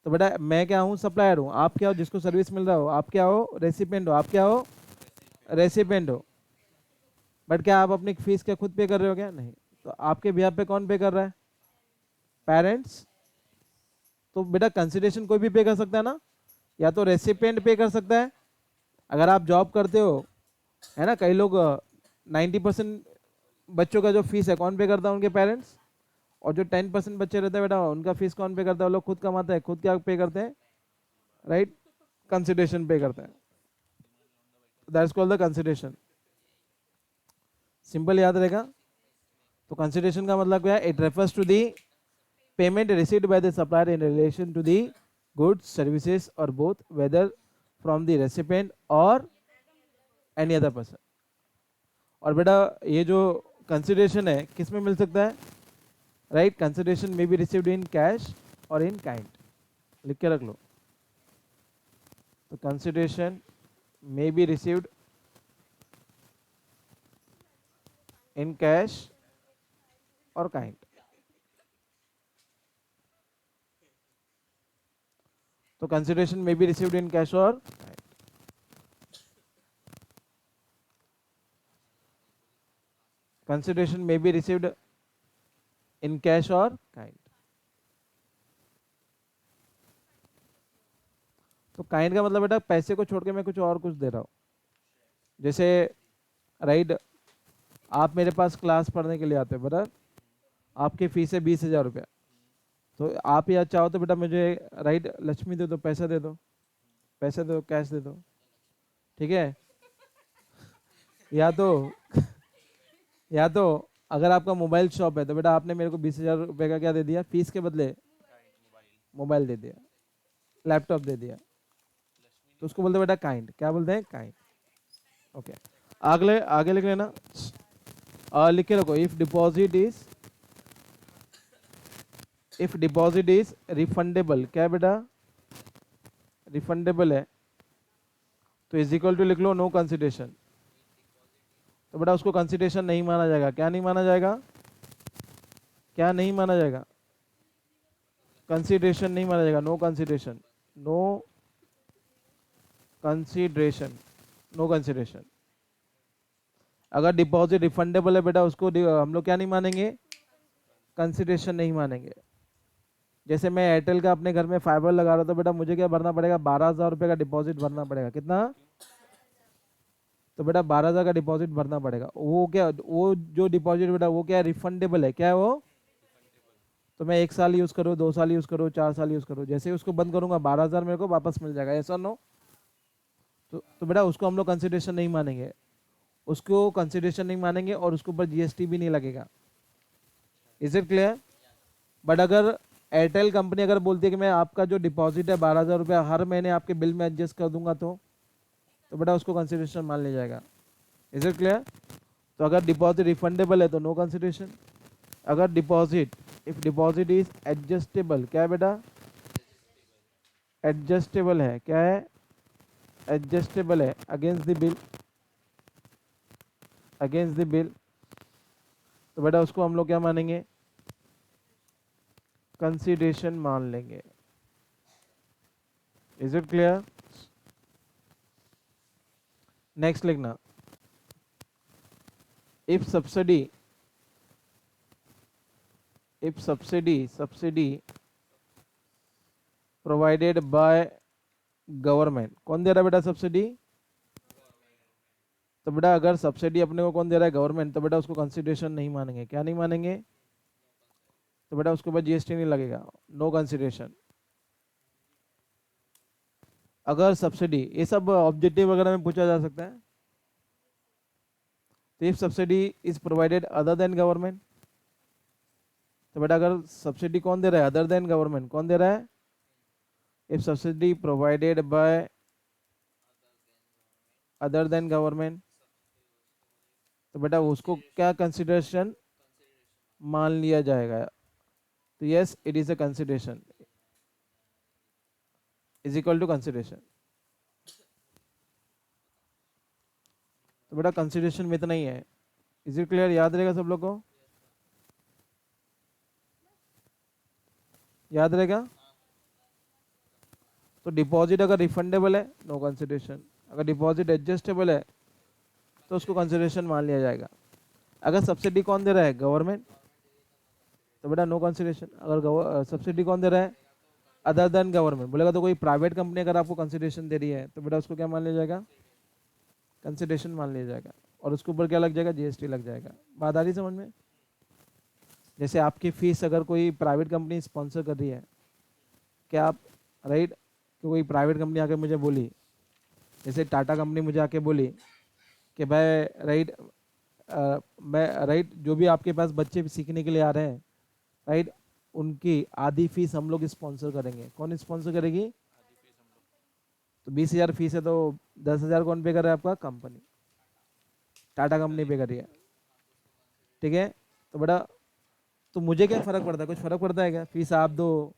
तो बेटा मैं क्या हूँ? सप्लायर हूँ। आप क्या हो? जिसको सर्विस मिल रहा हो। आप क्या हो? रेसिपेंट हो। आप क्या हो? रेसिपेंट हो। बट क्या आप अपनी फीस क्या खुद पे कर रहे हो क्या? नहीं। तो आपके बिहाफ पे कौन पे कर रहा है? पेरेंट्स। तो बेटा कंसिडरेशन कोई भी पे कर सकता है ना, या तो रेसिपेंट पे कर सकता है। अगर आप जॉब करते हो, है ना, कई लोग 90% बच्चों का जो फीस है कौन पे करता है? उनके पेरेंट्स। और जो 10% बच्चे रहते हैं बेटा उनका फीस कौन पे करता है? वो लोग खुद कमाते हैं, खुद क्या पे करते हैं? राइट, कंसिडरेशन पे करते हैं। That's called the consideration. Simple याद रहेगा। तो कंसिडरेशन का मतलब क्या है? It refers to the payment received by the supplier in relation to the goods services और both, whether from the recipient or any other person. और बेटा ये जो कंसिडरेशन है किस में मिल सकता है? राइट, कंसिडरेशन में बी रिसीव्ड इन कैश और इन काइंड। लिख के रख लो। तो consideration may be received in cash or kind। तो consideration may be received in cash or kind। consideration may be received in cash or kind। तो kind का मतलब बेटा पैसे को छोड़ के मैं कुछ और कुछ दे रहा हूँ। जैसे राइट, आप मेरे पास क्लास पढ़ने के लिए आते हो बेटा, आपकी फीस है 20,000 रुपया। तो आप या चाहो तो बेटा मुझे राइट लक्ष्मी दे दो, पैसा दे दो, पैसे दो, कैश दे दो, ठीक है। या तो या तो अगर आपका मोबाइल शॉप है तो बेटा आपने मेरे को 20,000 रुपये का क्या दे दिया? फीस के बदले मोबाइल दे दिया, लैपटॉप दे दिया। तो उसको बोलते हैं बेटा काइंड। क्या बोलते हैं? काइंड। ओके, अगले आगे लिख लेना। लिख के रखो, इफ डिपॉजिट इज रिफंडेबल। क्या है बेटा? रिफंडेबल है तो इज इक्वल टू लिख लो नो कंसिडरेशन। तो बेटा उसको कंसिडरेशन नहीं माना जाएगा। क्या नहीं माना जाएगा? क्या नहीं माना जाएगा? कंसिडरेशन नहीं माना जाएगा। No consideration, no consideration, no consideration. अगर डिपॉजिट रिफंडेबल है बेटा उसको हम लोग क्या नहीं मानेंगे? कंसिडरेशन नहीं मानेंगे। जैसे मैं एयरटेल का अपने घर में फाइबर लगा रहा था बेटा, मुझे क्या भरना पड़ेगा? 12,000 रुपये का डिपॉजिट भरना पड़ेगा। कितना? तो बेटा 12,000 का डिपॉजिट भरना पड़ेगा। वो क्या, वो जो डिपॉजिट बेटा वो क्या है? रिफंडेबल है। क्या है वो? तो मैं 1 साल यूज करूँ, 2 साल यूज करूँ, 4 साल यूज करूँ, जैसे ही उसको बंद करूंगा 12,000 मेरे को वापस मिल जाएगा। ऐसा नो? तो बेटा उसको हम लोग कंसिडरेशन नहीं मानेंगे। उसको कंसिडरेशन नहीं मानेंगे और उसके ऊपर जीएसटी भी नहीं लगेगा। Is it clear? बट अगर एयरटेल कंपनी अगर बोलती है कि मैं आपका जो डिपॉजिट है 12,000 रुपया हर महीने आपके बिल में एडजस्ट कर दूंगा, तो बेटा उसको कंसिडरेशन मान लिया जाएगा। Is it clear? तो अगर डिपॉजिट रिफंडेबल है तो नो कंसिडरेशन। अगर deposit, if deposit is adjustable. क्या है बेटा? एडजस्टेबल है। क्या है? एडजस्टेबल है against the bill, against the bill. तो बेटा उसको हम लोग क्या मानेंगे? कंसिडरेशन मान लेंगे। Is it clear? नेक्स्ट लिखना, if subsidy, if subsidy provided by government. कौन दे रहा है बेटा सब्सिडी? तो बेटा अगर सब्सिडी अपने को कौन दे रहा है? गवर्नमेंट। तो बेटा उसको कंसिडरेशन नहीं मानेंगे। क्या नहीं मानेंगे? तो बेटा उसके ऊपर जीएसटी नहीं लगेगा। No consideration. अगर सब्सिडी, ये सब ऑब्जेक्टिव वगैरह में पूछा जा सकता है। तो if subsidy is provided other than government, तो बेटा अगर सब्सिडी कौन दे रहा है, अदर देन गवर्नमेंट, कौन दे रहा है? If subsidy provided by other than government, तो बेटा उसको क्या कंसिडरेशन मान लिया जाएगा? तो yes, it is a consideration, is equal to consideration. तो बेटा कंसिडरेशन में इतना ही है। Is it clear? याद रहेगा सब लोग को? याद रहेगा? तो डिपॉजिट अगर रिफंडेबल है, नो कंसिडरेशन। अगर डिपॉजिट एडजस्टेबल है, तो उसको कंसिडरेशन मान लिया जाएगा। अगर सब्सिडी कौन दे रहा है, गवर्नमेंट, तो बेटा नो कंसिडरेशन। अगर सब्सिडी कौन दे रहा है, अदर देन गवर्नमेंट बोलेगा, तो कोई प्राइवेट कंपनी अगर आपको कंसिडरेशन दे रही है, तो बेटा उसको क्या मान लिया जाएगा? कंसिडरेशन मान लिया जाएगा। और उसके ऊपर क्या लग जाएगा? जीएसटी लग जाएगा। बात आ रही समझ में? जैसे आपकी फीस अगर कोई प्राइवेट कंपनी स्पॉन्सर कर रही है, क्या आप, राइट, कि कोई प्राइवेट कंपनी आके मुझे बोली, जैसे टाटा कंपनी मुझे आके बोली कि भाई राइट, मैं राइट, जो भी आपके पास बच्चे सीखने के लिए आ रहे हैं, राइट, उनकी आधी फीस हम लोग स्पॉन्सर करेंगे। कौन स्पॉन्सर करेगी? तो 20,000 फीस है, तो 10,000 कौन पे कर रहा है? आपका कंपनी, टाटा कंपनी पे कर रही है। ठीक है? तो बेटा, तो मुझे क्या फर्क पड़ता है? कुछ फर्क पड़ता है क्या? फीस आप दो,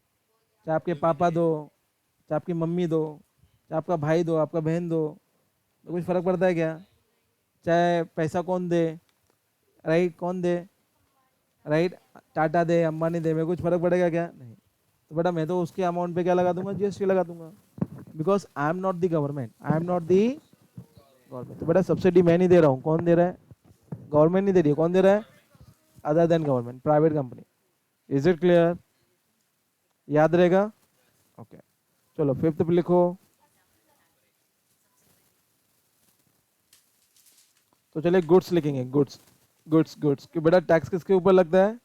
चाहे आपके पापा दो, चाहे आपकी मम्मी दो, चाहे आपका भाई दो, आपका बहन दो, तो कुछ फर्क पड़ता है क्या? चाहे पैसा कौन दे, राइट, कौन दे, राइट, टाटा दे, अंबानी दे, मेरे कुछ फर्क पड़ेगा क्या? नहीं। तो बेटा मैं तो उसके अमाउंट पे क्या लगा दूंगा? जीएसटी लगा दूंगा, because I am not the government, I am not the government. तो बेटा सब्सिडी मैं नहीं दे रहा हूँ, कौन दे रहा है? गवर्नमेंट नहीं दे रही है, कौन दे रहा है? Other than government, private company. Is it clear? याद रहेगा? ओके, चलो फिफ्थ पे लिखो। तो चलिए गुड्स लिखेंगे, गुड्स, गुड्स, गुड्स कि बेटा टैक्स किसके ऊपर लगता है?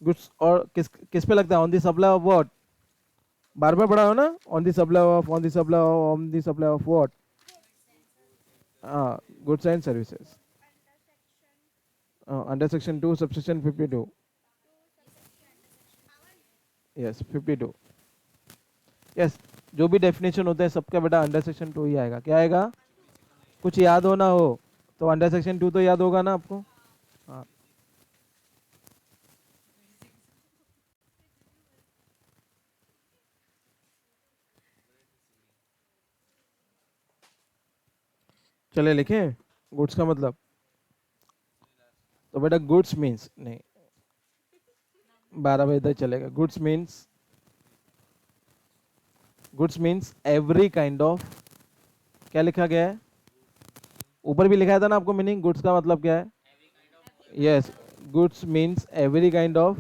गुड्स। और किस पे लगता है? On the supply of what? बार बार पढ़ा हो ना, on the supply of, on the supply of, on the supply of what? हाँ, goods and services, under section 2 subsection 52। Yes, 52। Yes, जो भी डेफिनेशन होते हैं सबका बेटा अंडर सेक्शन 2 ही आएगा। क्या आएगा? कुछ याद हो ना हो तो अंडर सेक्शन 2 तो याद होगा ना आपको? हाँ। चले लिखें गुड्स का मतलब। तो बेटा गुड्स मीन्स, नहीं 12 बजे तक चलेगा। Goods means every kind of, क्या लिखा गया है? ऊपर भी लिखा था ना आपको मीनिंग, गुड्स का मतलब क्या है? Yes, goods means every kind of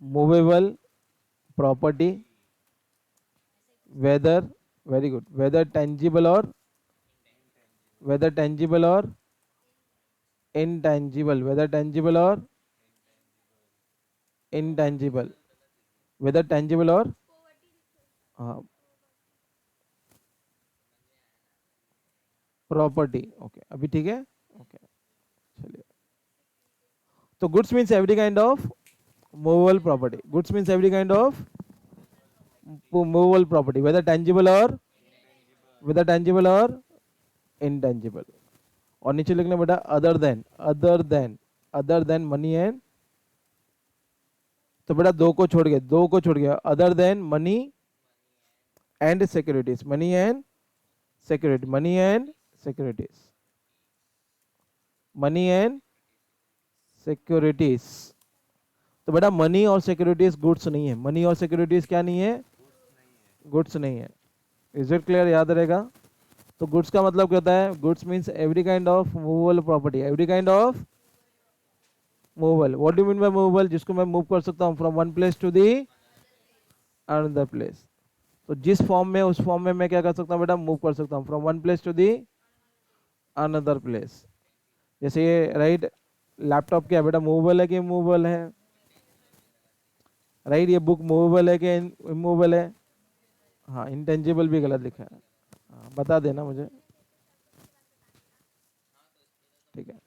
movable property, whether, very good, whether tangible or, whether tangible or intangible, whether tangible or intangible, whether tangible or, हाँ, प्रॉपर्टी। ओके, अभी ठीक है? ओके, चलिए। तो goods means every kind of movable property, goods means every kind of movable property, whether tangible और, whether tangible और intangible। और नीचे लिखना बेटा other than, other than, other than money and, तो बेटा दो को छोड़ गया, दो को छोड़ गया, other than money and securities, money and security, money and securities, money and securities. तो बेटा मनी और सिक्योरिटीज गुड्स नहीं है, मनी और सिक्योरिटीज क्या नहीं है? गुड्स नहीं है। Is it clear? याद रहेगा? तो गुड्स का मतलब क्या होता है? Goods means every kind of movable property, every kind of movable. What do mean by movable? जिसको मैं मूव कर सकता हूँ from one place to the another place. तो जिस फॉर्म में, उस फॉर्म में मैं क्या कर सकता हूँ बेटा? मूव कर सकता हूँ from one place to the another place. जैसे ये राइट, लैपटॉप क्या है बेटा? मूवेबल है कि इमूवेबल है? राइट, ये बुक मूवेबल है कि इमूवेबल है? हाँ, इंटेंजिबल भी गलत लिखा है। हाँ, बता देना मुझे। ठीक है,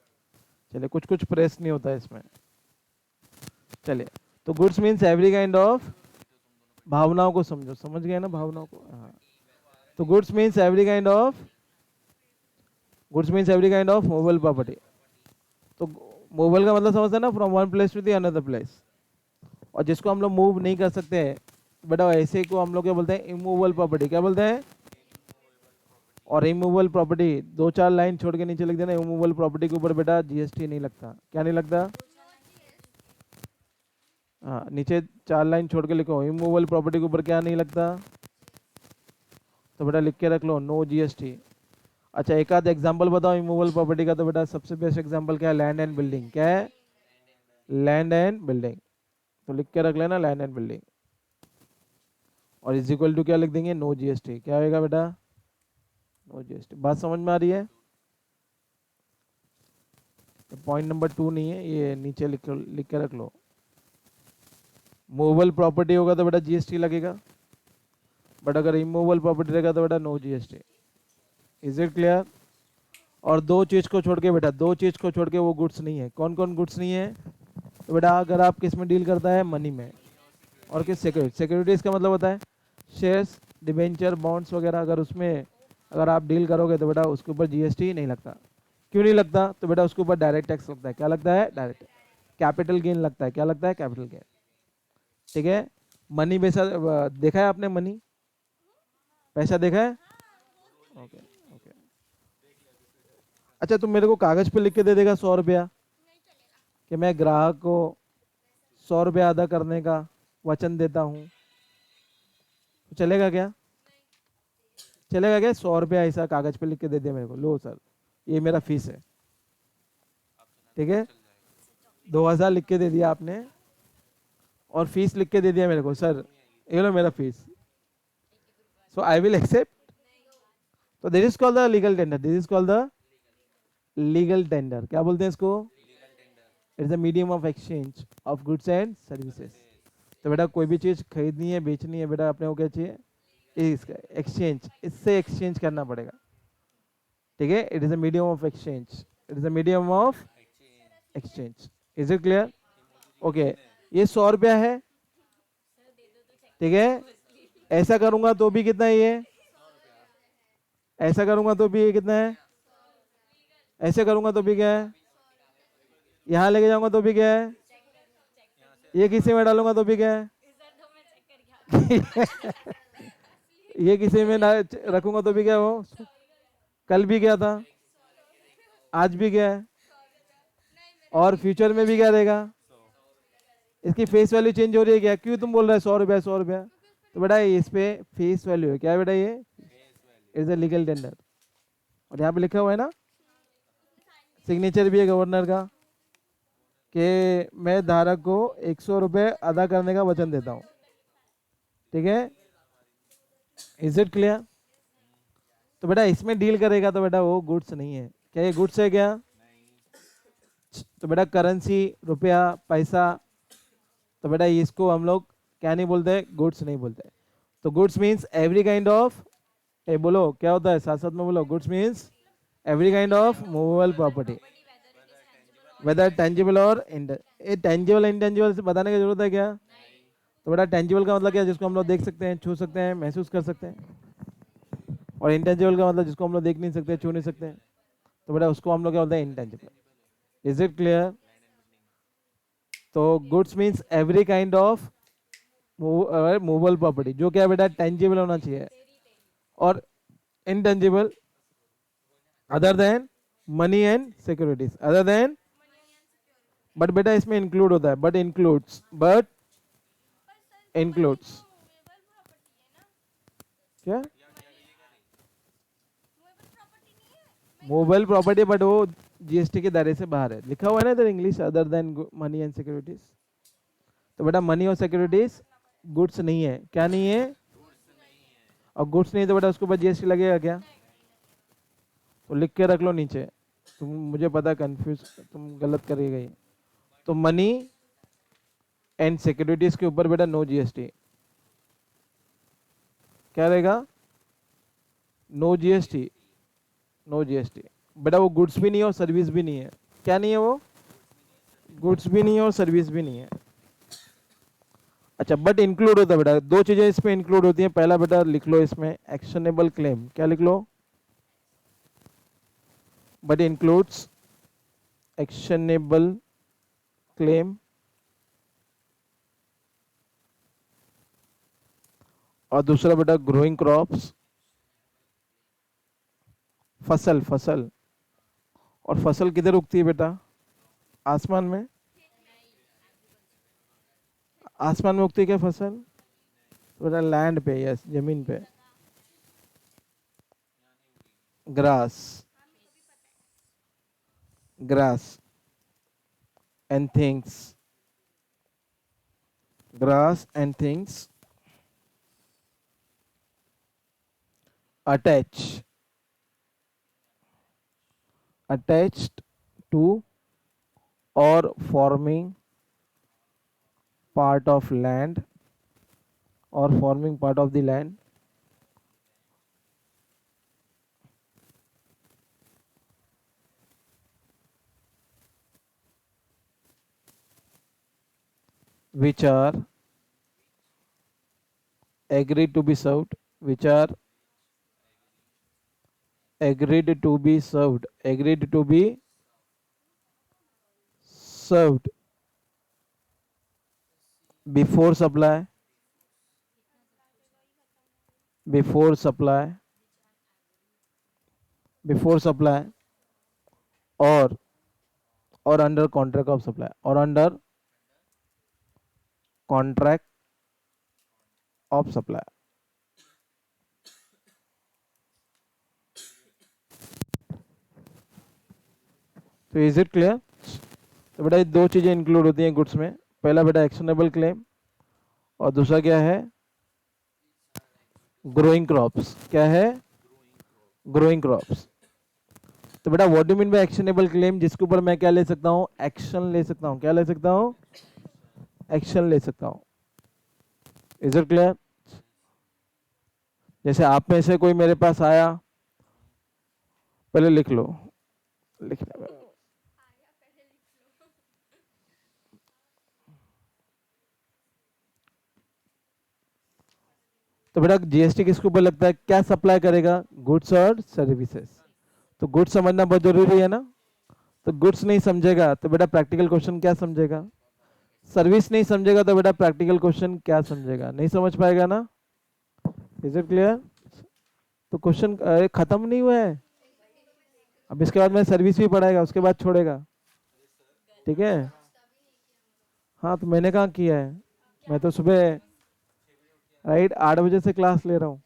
चलिए, कुछ कुछ प्रेस नहीं होता है इसमें। चलिए, तो goods means every kind of, भावनाओं को समझो, समझ गए ना भावनाओं को, हाँ। तो goods means every kind of, goods means every kind of movable property. तो मूवेबल का मतलब समझते हैं ना, from one place to the another place. और जिसको हम लोग मूव नहीं कर सकते हैं बेटा, ऐसे को हम लोग क्या बोलते हैं, इमूवेबल प्रॉपर्टी। क्या बोलते हैं? और इमूवेबल प्रॉपर्टी, दो चार लाइन छोड़ के नीचे लिख देना, इमूवेबल प्रॉपर्टी के ऊपर बेटा जीएसटी नहीं लगता। क्या नहीं लगता? हाँ, नीचे चार लाइन छोड़ के लिखो, इमूवेबल प्रॉपर्टी के ऊपर क्या नहीं लगता, तो बेटा लिख के रख लो, नो जीएसटी। अच्छा, एक आध एग्जांपल बताओ इमूवेबल प्रॉपर्टी का, तो बेटा सबसे बेस्ट एग्जांपल क्या है? Land and building. क्या है? Land and building. तो लिख के रख लेना लैंड एंड बिल्डिंग, और इज इक्वल टू क्या लिख देंगे? No GST. क्या होगा बेटा? No GST. बात समझ में आ रही है? तो पॉइंट नंबर 2 नहीं है, ये नीचे लिख के रख लो। मूवेबल प्रॉपर्टी होगा तो बेटा जीएसटी लगेगा, बट अगर इमूवेबल प्रॉपर्टी रहेगा तो बेटा no GST. Is it clear? और दो चीज को छोड़ के बेटा, दो चीज को छोड़ के वो गुड्स नहीं है। कौन कौन गुड्स नहीं है? तो बेटा अगर आप किस में डील करता है? मनी में। और किस? सिक्योरिटी। सिक्योरिटीज का मतलब होता है शेयर्स, डिबेंचर, बॉन्ड्स वगैरह। अगर उसमें अगर आप डील करोगे तो बेटा उसके ऊपर जीएसटी नहीं लगता। क्यों नहीं लगता? तो बेटा उसके ऊपर डायरेक्ट टैक्स लगता है। क्या लगता है? डायरेक्ट। कैपिटल गेन लगता है। क्या लगता है? Capital gain. ठीक है। मनी पैसा देखा है आपने? मनी पैसा देखा है? Okay okay. अच्छा, तुम मेरे को कागज पे लिख के दे देगा 100 रुपया कि मैं ग्राहक को 100 रुपया अदा करने का वचन देता हूँ, तो चलेगा क्या? चलेगा क्या? 100 रुपया ऐसा कागज पे लिख के दे दिया मेरे को, लो सर ये मेरा फीस है, ठीक है। 2000 लिख के दे दिया आपने, और फीस लिख के दे दिया मेरे को, सर ये लो मेरा fees, so I will accept. तो this is called the legal tender. This is called the legal tender. क्या बोलते हैं इसको? It's a medium of exchange of goods and services. तो बेटा कोई भी चीज खरीदनी है, बेचनी है, बेटा अपने को क्या चाहिए? इसका एक्सचेंज, इससे एक्सचेंज करना पड़ेगा, ठीक है। It is a medium of exchange, it is a medium of exchange. Is it clear? Okay, ये 100 रुपया है, ठीक है। ऐसा करूंगा तो भी कितना है ये? ऐसा करूंगा तो भी ये कितना है? ऐसे करूंगा तो भी क्या है? यहाँ लेके जाऊंगा तो भी क्या है? ये किसी में डालूंगा तो भी क्या है? ये किसी में ना रखूंगा तो भी क्या हो? कल भी क्या था, आज भी क्या है, और फ्यूचर में भी क्या रहेगा? इसकी फेस वैल्यू चेंज हो रही है क्या? क्यों तुम बोल रहे हो 100 रुपया 100 रुपया? तो बेटा इस पे फेस वैल्यू है। क्या है बेटा? ये इज अ लीगल टेंडर। और यहाँ पे लिखा हुआ है ना, सिग्नेचर भी है गवर्नर का, कि मैं धारक को 100 रुपये अदा करने का वचन देता हूँ, ठीक है। Is it clear? तो बेटा इसमें डील करेगा तो बेटा वो गुड्स नहीं है। क्या ये गुड्स है क्या? तो बेटा करेंसी, रुपया, पैसा, तो बेटा इसको हम लोग क्या नहीं बोलते? गुड्स नहीं बोलते। तो goods means every kind of, ए बोलो क्या होता है, साथ साथ में बोलो। Goods means every kind of movable property, whether tangible or tangible intangible से बताने की जरूरत है क्या? तो बेटा टेंजिबल का मतलब क्या है? जिसको हम लोग देख सकते हैं, छू सकते हैं, महसूस कर सकते हैं। और इंटेंजिबल का मतलब जिसको हम लोग देख नहीं सकते, छू नहीं सकते हैं, तो बेटा उसको हम लोग क्या बोलते हैं? इंटेंजिबल। Is it clear? तो goods means every kind of movable property, जो क्या है बेटा? टेंजिबल होना चाहिए, और intangible other than money and securities, other than, but बेटा इसमें इंक्लूड होता है, बट इंक्लूड्स, बट इंक्लूड्स क्या? मोबाइल प्रॉपर्टी, बट वो जीएसटी के दायरे से बाहर है। लिखा हुआ है ना इधर English, other than money and securities. तो बेटा मनी और सिक्योरिटीज गुड्स नहीं है। क्या नहीं है? और गुड्स नहीं है तो बेटा उसके ऊपर जीएसटी लगेगा क्या? तो लिख के रख लो नीचे, तुम मुझे पता कंफ्यूज तुम गलत करेगा ये। तो मनी एंड सिक्योरिटीज के ऊपर बेटा नो जीएसटी। क्या रहेगा? No GST, no GST. बेटा वो गुड्स भी नहीं है और सर्विस भी नहीं है। क्या नहीं है वो? गुड्स भी नहीं है और सर्विस भी नहीं है। अच्छा, बट इंक्लूड होता है बेटा, दो चीजें इसमें इंक्लूड होती हैं। पहला बेटा लिख लो इसमें एक्शनेबल क्लेम, क्या लिख लो, बट इंक्लूड्स एक्शनेबल क्लेम, और दूसरा बेटा ग्रोइंग क्रॉप्स, फसल, फसल, और फसल किधर उगती है बेटा, आसमान में, आसमान में उगती है क्या फसल, तो बेटा लैंड पे, यस, जमीन पे, grass, grass and things, grass and things attached to or forming part of land, or forming part of the land, which are agreed to be served, which are agreed to be served, agreed to be served before supply, before supply, before supply, or under contract of supply, or under contract of supply. तो is it clear. तो बेटा ये दो चीजें include होती हैं goods में, पहला बेटा एक्शनेबल क्लेम, और दूसरा क्या है, ग्रोइंग क्रॉप्स, क्या है, ग्रोइंग क्रॉप्स। तो बेटा what do mean bye actionable claim, जिसके ऊपर मैं क्या ले सकता हूँ, एक्शन ले सकता हूँ, क्या ले सकता हूँ, एक्शन ले सकता हूँ। Is it clear. जैसे आप में से कोई मेरे पास आया, पहले लिख लो, लिखना आया पहले लिख लो। तो बेटा जीएसटी किसके ऊपर लगता है, क्या सप्लाई करेगा, गुड्स और सर्विसेज। तो गुड्स समझना बहुत जरूरी है ना। तो गुड्स नहीं समझेगा तो बेटा प्रैक्टिकल क्वेश्चन क्या समझेगा, सर्विस नहीं समझेगा तो बेटा प्रैक्टिकल क्वेश्चन क्या समझेगा, नहीं समझ पाएगा ना। Is it clear. तो क्वेश्चन खत्म नहीं हुआ है, अब इसके बाद मैं सर्विस भी पढ़ाएगा, उसके बाद छोड़ेगा, ठीक है। हाँ तो मैंने कहाँ किया है, मैं तो सुबह राइट 8 बजे से क्लास ले रहा हूँ।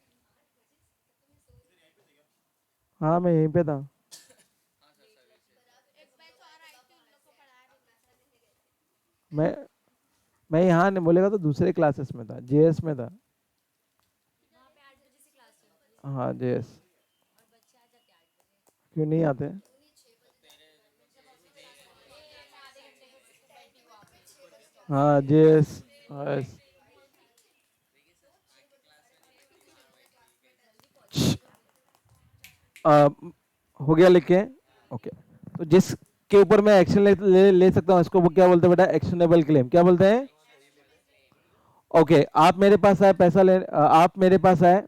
हाँ मैं यहीं पे था। एक बैच और आई थी, उन लोग को पढ़ाया भी। मैं यहाँ नहीं बोलेगा तो दूसरे क्लासेस में था, जेएस में था। हाँ जेएस, क्यों नहीं आते। हाँ जेएस, यस। हो गया लिख के, ओके। तो जिसके ऊपर मैं एक्शन ले सकता हूँ इसको वो क्या बोलते हैं बेटा, एक्शनेबल क्लेम, क्या बोलते हैं। ओके आप मेरे पास आए पैसा ले, आप मेरे पास आए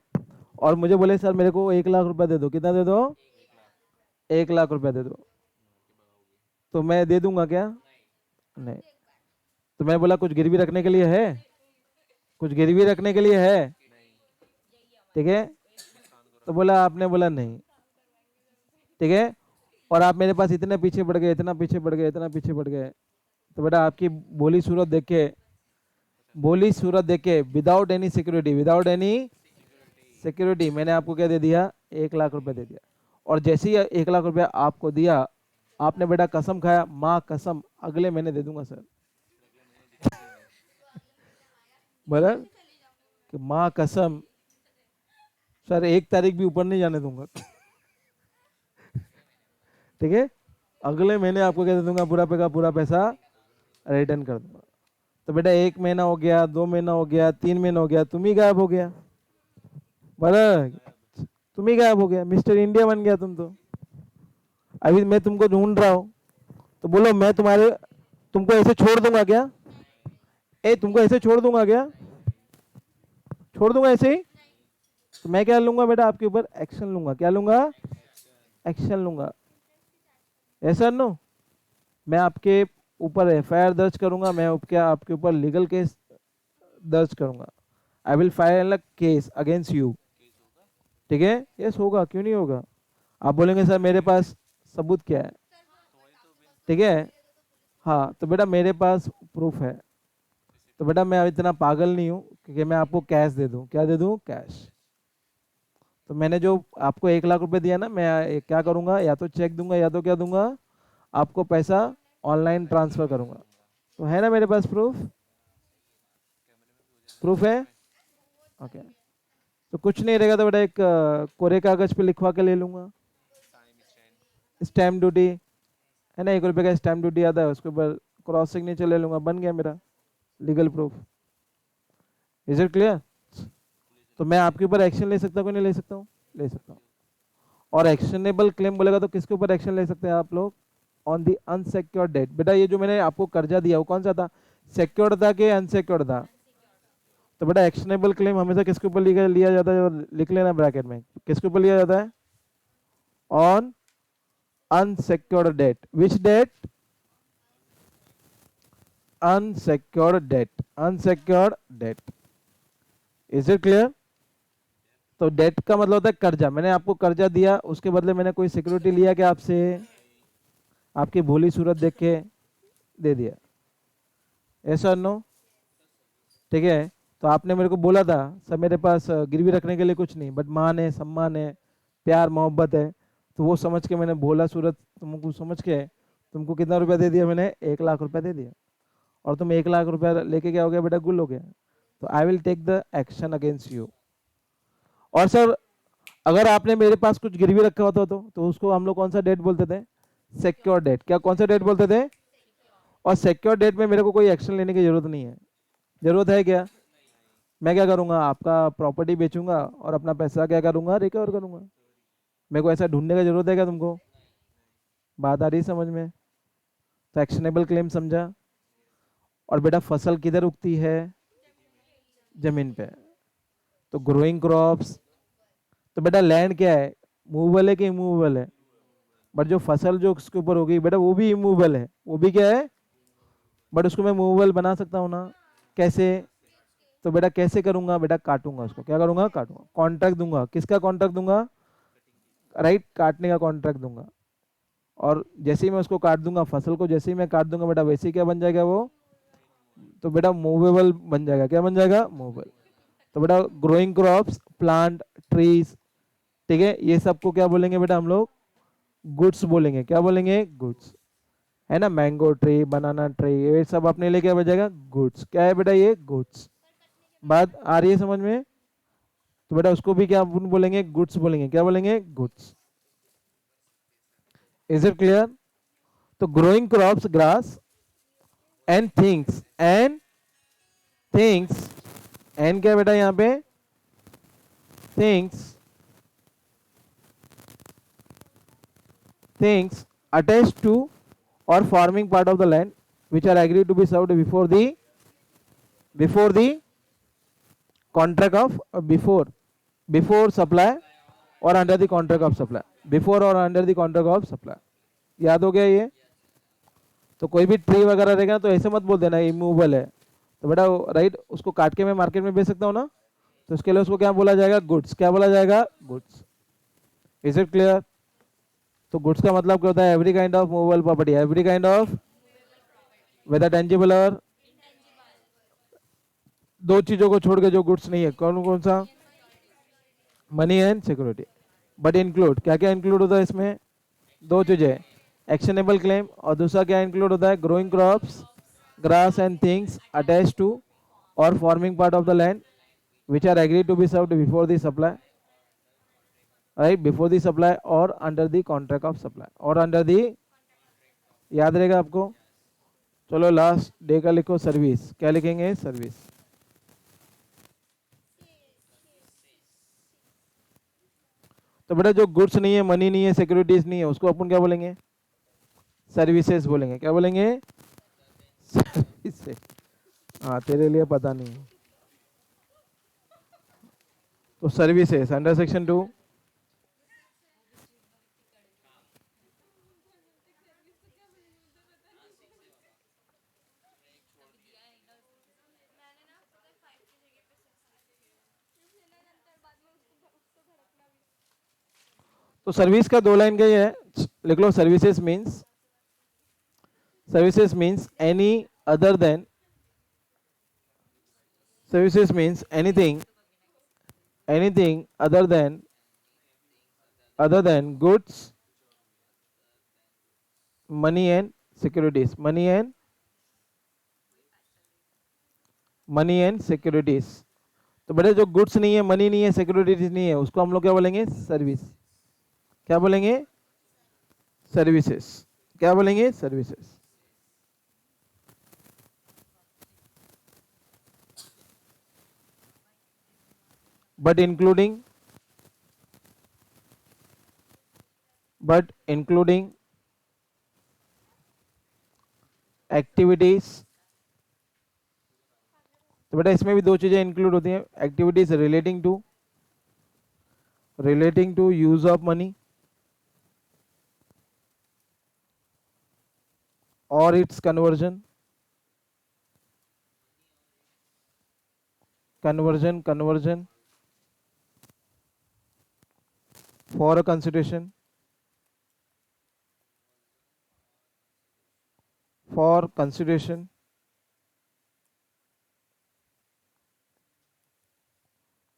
और मुझे बोले सर मेरे को 1 लाख रुपया दे दो, कितना दे दो, 1 लाख रुपया दे दो, तो मैं दे दूंगा क्या, नहीं। तो मैं बोला कुछ गिरवी रखने के लिए है, कुछ गिरवी रखने के लिए है, ठीक है। तो बोला, आपने बोला नहीं, ठीक है। और आप मेरे पास इतने पीछे बढ़ गए, इतना पीछे बढ़ गए, इतना पीछे बढ़ गए, तो बेटा आपकी बोली सूरत देख के, बोली सूरत देख के without any security, without any security मैंने आपको क्या दे दिया, 1 लाख रुपए दे दिया। और जैसे ही 1 लाख रुपया आपको दिया, आपने बेटा कसम खाया, माँ कसम अगले महीने दे दूंगा सर, बोला कि माँ कसम सर 1 तारीख भी ऊपर नहीं जाने दूंगा, ठीक है। अगले महीने आपको क्या दे दूंगा, पूरा पे का पूरा पैसा रिटर्न कर दूंगा। तो बेटा 1 महीना हो गया, 2 महीना हो गया, 3 महीना हो गया, तुम ही गायब हो गया, बराबर, तुम ही गायब हो गया, मिस्टर इंडिया बन गया तुम तो। अभी मैं तुमको ढूंढ रहा हूँ, तो बोलो मैं तुम्हारे, तुमको ऐसे छोड़ दूंगा क्या, तुमको ऐसे छोड़ दूंगा क्या। छोड़ दूंगा ऐसे ही? तो मैं क्या लूंगा बेटा आपके ऊपर? एक्शन लूंगा। क्या लूंगा? एक्शन लूंगा। ऐसा नो, मैं आपके ऊपर एफआईआर दर्ज करूंगा, मैं आपके ऊपर लीगल केस दर्ज करूंगा। I will file a case against you. ठीक है? यस होगा, क्यों नहीं होगा? आप बोलेंगे सर मेरे पास सबूत क्या है? ठीक है, हाँ तो बेटा मेरे पास प्रूफ है। तो बेटा मैं इतना पागल नहीं हूँ क्योंकि मैं आपको कैश दे दूँ। क्या दे दूँ? कैश। तो मैंने जो आपको 1 लाख रुपए दिया ना, मैं क्या करूँगा, या तो चेक दूंगा या तो क्या दूंगा, आपको पैसा ऑनलाइन ट्रांसफर करूँगा। तो है ना मेरे पास प्रूफ? प्रूफ है? ओके। तो कुछ नहीं रहेगा तो बेटा एक कोरे कागज पे लिखवा के ले लूंगा। स्टैम्प ड्यूटी है ना, 1 रुपये का स्टैम्प ड्यूटी आता है, उसके ऊपर क्रॉस सिग्नेचर ले लूंगा, बन गया मेरा legal proof. Is it clear? तो मैं आपके ऊपर एक्शन ले सकता हूँ कि नहीं ले सकता हूँ? ले सकता हूँ। और एक्शनेबल क्लेम बोलेगा तो किसके ऊपर एक्शन ले सकते हैं आप लोग? On the unsecured debt. बेटा ये जो मैंने आपको कर्जा दिया वो कौन सा था? सिक्योर्ड था कि अनसिक्योर्ड था? तो बेटा एक्शनेबल क्लेम हमेशा किसके ऊपर लिया जाता है? लिख लेना ब्रैकेट में, किसके ऊपर लिया जाता है? On unsecured debt. Which debt? Unsecured debt. Unsecured debt. Is it clear? तो डेट का मतलब होता है कर्जा। मैंने आपको कर्जा दिया, उसके बदले मैंने कोई सिक्योरिटी लिया क्या आपसे? आपकी भोली सूरत देख के दे दिया। ऐसा नो? ठीक है, तो आपने मेरे को बोला था सर मेरे पास गिरवी रखने के लिए कुछ नहीं, बट मान है, सम्मान है, प्यार मोहब्बत है। तो वो समझ के मैंने भोला सूरत तुमको समझ के तुमको कितना रुपया दे दिया मैंने? 1 लाख रुपया दे दिया। और तुम 1 लाख रुपया लेके क्या हो गया बेटा? गुल हो गया। तो I will take the action against you. और सर अगर आपने मेरे पास कुछ गिरवी रखा होता तो उसको हम लोग कौन सा डेट बोलते थे? Secure debt. क्या कौन सा डेट बोलते थे? और सिक्योर डेट में मेरे को कोई एक्शन लेने की जरूरत नहीं है। जरूरत है क्या? मैं क्या करूंगा? आपका प्रॉपर्टी बेचूंगा और अपना पैसा क्या करूंगा? रिकवर करूंगा। मेरे को ऐसा ढूंढने का जरूरत है क्या तुमको? बात आ रही समझ में? तो एक्शनेबल क्लेम समझा। और बेटा फसल किधर उगती है? जमीन पे। तो ग्रोइंग क्रॉप्स, तो बेटा लैंड क्या है? मूवेबल है कि इमूवेबल है? बट जो फसल जो उसके ऊपर होगी बेटा वो भी इमूवेबल है, वो भी क्या है? बट उसको मैं मूवेबल बना सकता हूँ ना? कैसे? तो बेटा कैसे करूंगा? बेटा काटूंगा उसको। क्या करूंगा? काटूंगा। कॉन्ट्रैक्ट दूंगा। किसका कॉन्ट्रैक्ट दूंगा? राइट, काटने का कॉन्ट्रैक्ट दूंगा। और जैसे ही मैं उसको काट दूंगा, फसल को जैसे ही मैं काट दूंगा बेटा, वैसे ही क्या बन जाएगा वो? तो बेटा मूवेबल बन जाएगा। क्या बन जाएगा? मूवेबल। तो बेटा ग्रोइंग क्रॉप्स, प्लांट, ट्रीज, ठीक है, ये सबको क्या बोलेंगे बेटा हम लोग? गुड्स बोलेंगे। क्या बोलेंगे? गुड्स। है ना, मैंगो ट्री, बनाना ट्री, ये सब अपने लिए क्या बन गुड्स। क्या है बेटा? ये गुड्स। बात आ रही है समझ में? तो बेटा उसको भी क्या बोलेंगे? गुड्स बोलेंगे। क्या बोलेंगे? गुड्स। Is it clear? तो growing crops, grass, and things and क्या बेटा यहाँ पे? Things, things attached to or forming part of the land which are agreed to be served before the contract of before supply or under the contract of supply, before or under the contract of supply। याद हो गया ये? तो कोई भी tree वगैरह रहेगा तो ऐसे मत बोल देना इमूवेबल है। तो बेटा राइट, उसको काट के मैं मार्केट में बेच सकता हूँ ना? तो उसके लिए उसको क्या बोला जाएगा? गुड्स। क्या बोला जाएगा? गुड्स। Is it clear? तो गुड्स का मतलब क्या होता है? Every kind of movable property, every kind of whether tangible or, दो चीजों को छोड़ के जो गुड्स नहीं है, कौन कौन सा? Money and security. But include, क्या क्या इंक्लूड होता है इसमें? दो चीजें, एक्शनेबल क्लेम, और दूसरा क्या इंक्लूड होता है? Growing crops, grass and things attach to or forming part of the land which are agree to be served before the supply, right, before the supply or under the contract of supply or under the, याद रहेगा आपको? चलो last day का लिखो service. क्या लिखेंगे? Service. तो बेटा जो गुड्स नहीं है, मनी नहीं है, सिक्योरिटीज नहीं है, उसको अपन क्या बोलेंगे? सर्विसेज बोलेंगे। क्या बोलेंगे? सर्विसेज। हाँ तेरे लिए पता नहीं है। तो सर्विसेज अंडर सेक्शन 2, मैंने ना पता है 5 की जगह पे 6 लेना जानता है, बाद में उसको भड़कना भी। तो सर्विस का 2 लाइन का ही है, लिख लो services means any other than, services means anything other than goods, money and securities, money and securities। तो बड़े जो गुड्स नहीं है, मनी नहीं है, सिक्योरिटीज नहीं है, उसको हम लोग क्या बोलेंगे? सर्विस। क्या बोलेंगे? सर्विसेज। क्या बोलेंगे? सर्विसेज। but including activities. तो बेटा इसमें भी 2 चीजें इंक्लूड होती हैं, activities relating to use of money or its conversion for consideration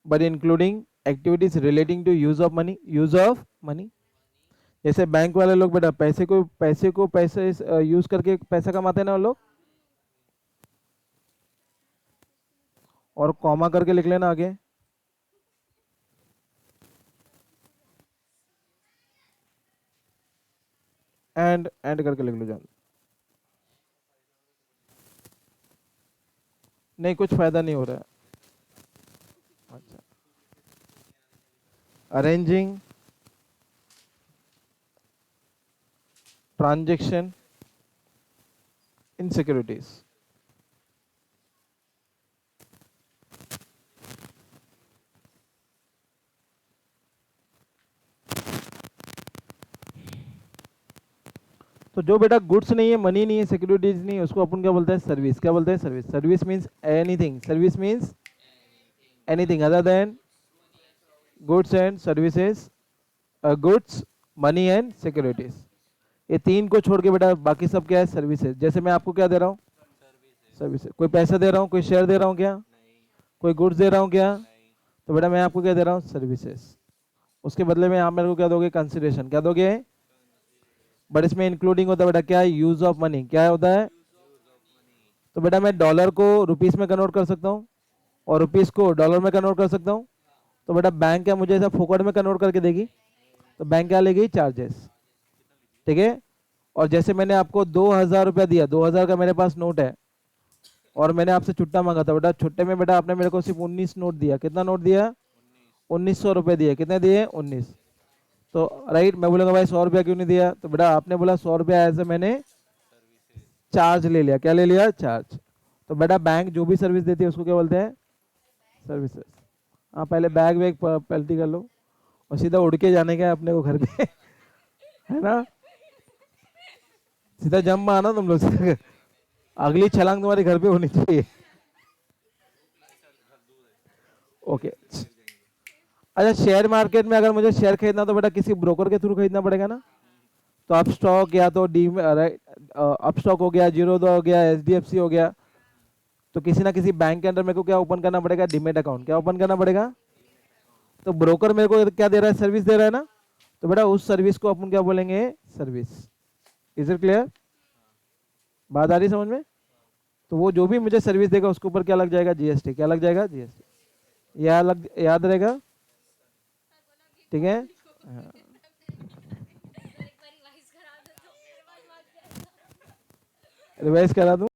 but including activities relating to use of money। जैसे बैंक वाले लोग बेटा पैसे यूज करके पैसा कमाते हैं ना वो लोग, और कॉमा करके लिख लेना आगे, एंड करके लिख लो जान। नहीं, कुछ फायदा नहीं हो रहा है। अच्छा, अरेंजिंग ट्रांजेक्शन इन सिक्योरिटीज। तो जो बेटा गुड्स नहीं है, मनी नहीं है, सिक्योरिटीज नहीं है, उसको अपन क्या बोलते हैं? सर्विस। क्या बोलते हैं? Service. Service means anything, other than goods and services, goods, money and securities. ये 3 को छोड़ के बेटा बाकी सब क्या है? सर्विसेज। जैसे मैं आपको क्या दे रहा हूँ? सर्विसेज। कोई पैसा दे रहा हूँ, कोई शेयर दे रहा हूँ क्या? कोई गुड्स दे रहा हूँ क्या? तो बेटा मैं आपको क्या दे रहा हूँ? सर्विसेज। उसके बदले में आप मेरे को क्या दोगे? कंसिडरेशन। क्या दोगे? बट इसमें इंक्लूडिंग होता है बेटा क्या? Use of money. क्या होता है? तो बेटा मैं डॉलर को रुपीस में कन्वर्ट कर सकता हूँ और रुपीस को डॉलर में कन्वर्ट कर सकता हूँ। तो बेटा बैंक क्या मुझे ऐसा फोकट में कन्वर्ट करके देगी? तो बैंक क्या लेगी? चार्जेस। ठीक है। और जैसे मैंने आपको 2,000 रुपया दिया, 2,000 का मेरे पास नोट है, और मैंने आपसे छुट्टा मांगा था बेटा, छुट्टे में बेटा आपने मेरे को सिर्फ 19 नोट दिया। कितना नोट दिया? 1900 रुपये दिए। कितने दिए? 19। तो राइट, मैं बोलूँगा भाई 100 रुपया क्यों नहीं दिया? तो बेटा आपने बोला 100 रुपया ऐसे मैंने चार्ज ले लिया। क्या ले लिया? चार्ज। तो बेटा बैंक जो भी सर्विस देती है उसको क्या बोलते हैं? सर्विसेज। हाँ, पहले बैग वैग पलटी कर लो और सीधा उड़ के जाने का है अपने को घर पे है ना? सीधा जम आना तुम लोग से। अगली छलांग तुम्हारे घर पे होनी चाहिए। ओके। अच्छा, शेयर मार्केट में अगर मुझे शेयर खरीदना तो बेटा किसी ब्रोकर के थ्रू खरीदना पड़ेगा ना? तो अप स्टॉक या तो डी अप स्टॉक हो गया, जीरोधा हो गया, एचडीएफसी हो गया, तो किसी ना किसी बैंक के अंदर मेरे को क्या ओपन करना पड़ेगा? Demat account. क्या ओपन करना पड़ेगा? तो ब्रोकर मेरे को क्या दे रहा है? सर्विस दे रहा है ना? तो बेटा उस सर्विस को अपन क्या बोलेंगे? सर्विस। Is it clear? बात आ रही समझ में? तो वो जो भी मुझे सर्विस देगा उसके ऊपर क्या लग जाएगा? जीएसटी। क्या लग जाएगा? जीएसटी। याद रहेगा? ठीक है। हाँ। एक बार रिवाइज करा दो तो मेरे पास बात करेगा। रिवाइज करा दूं?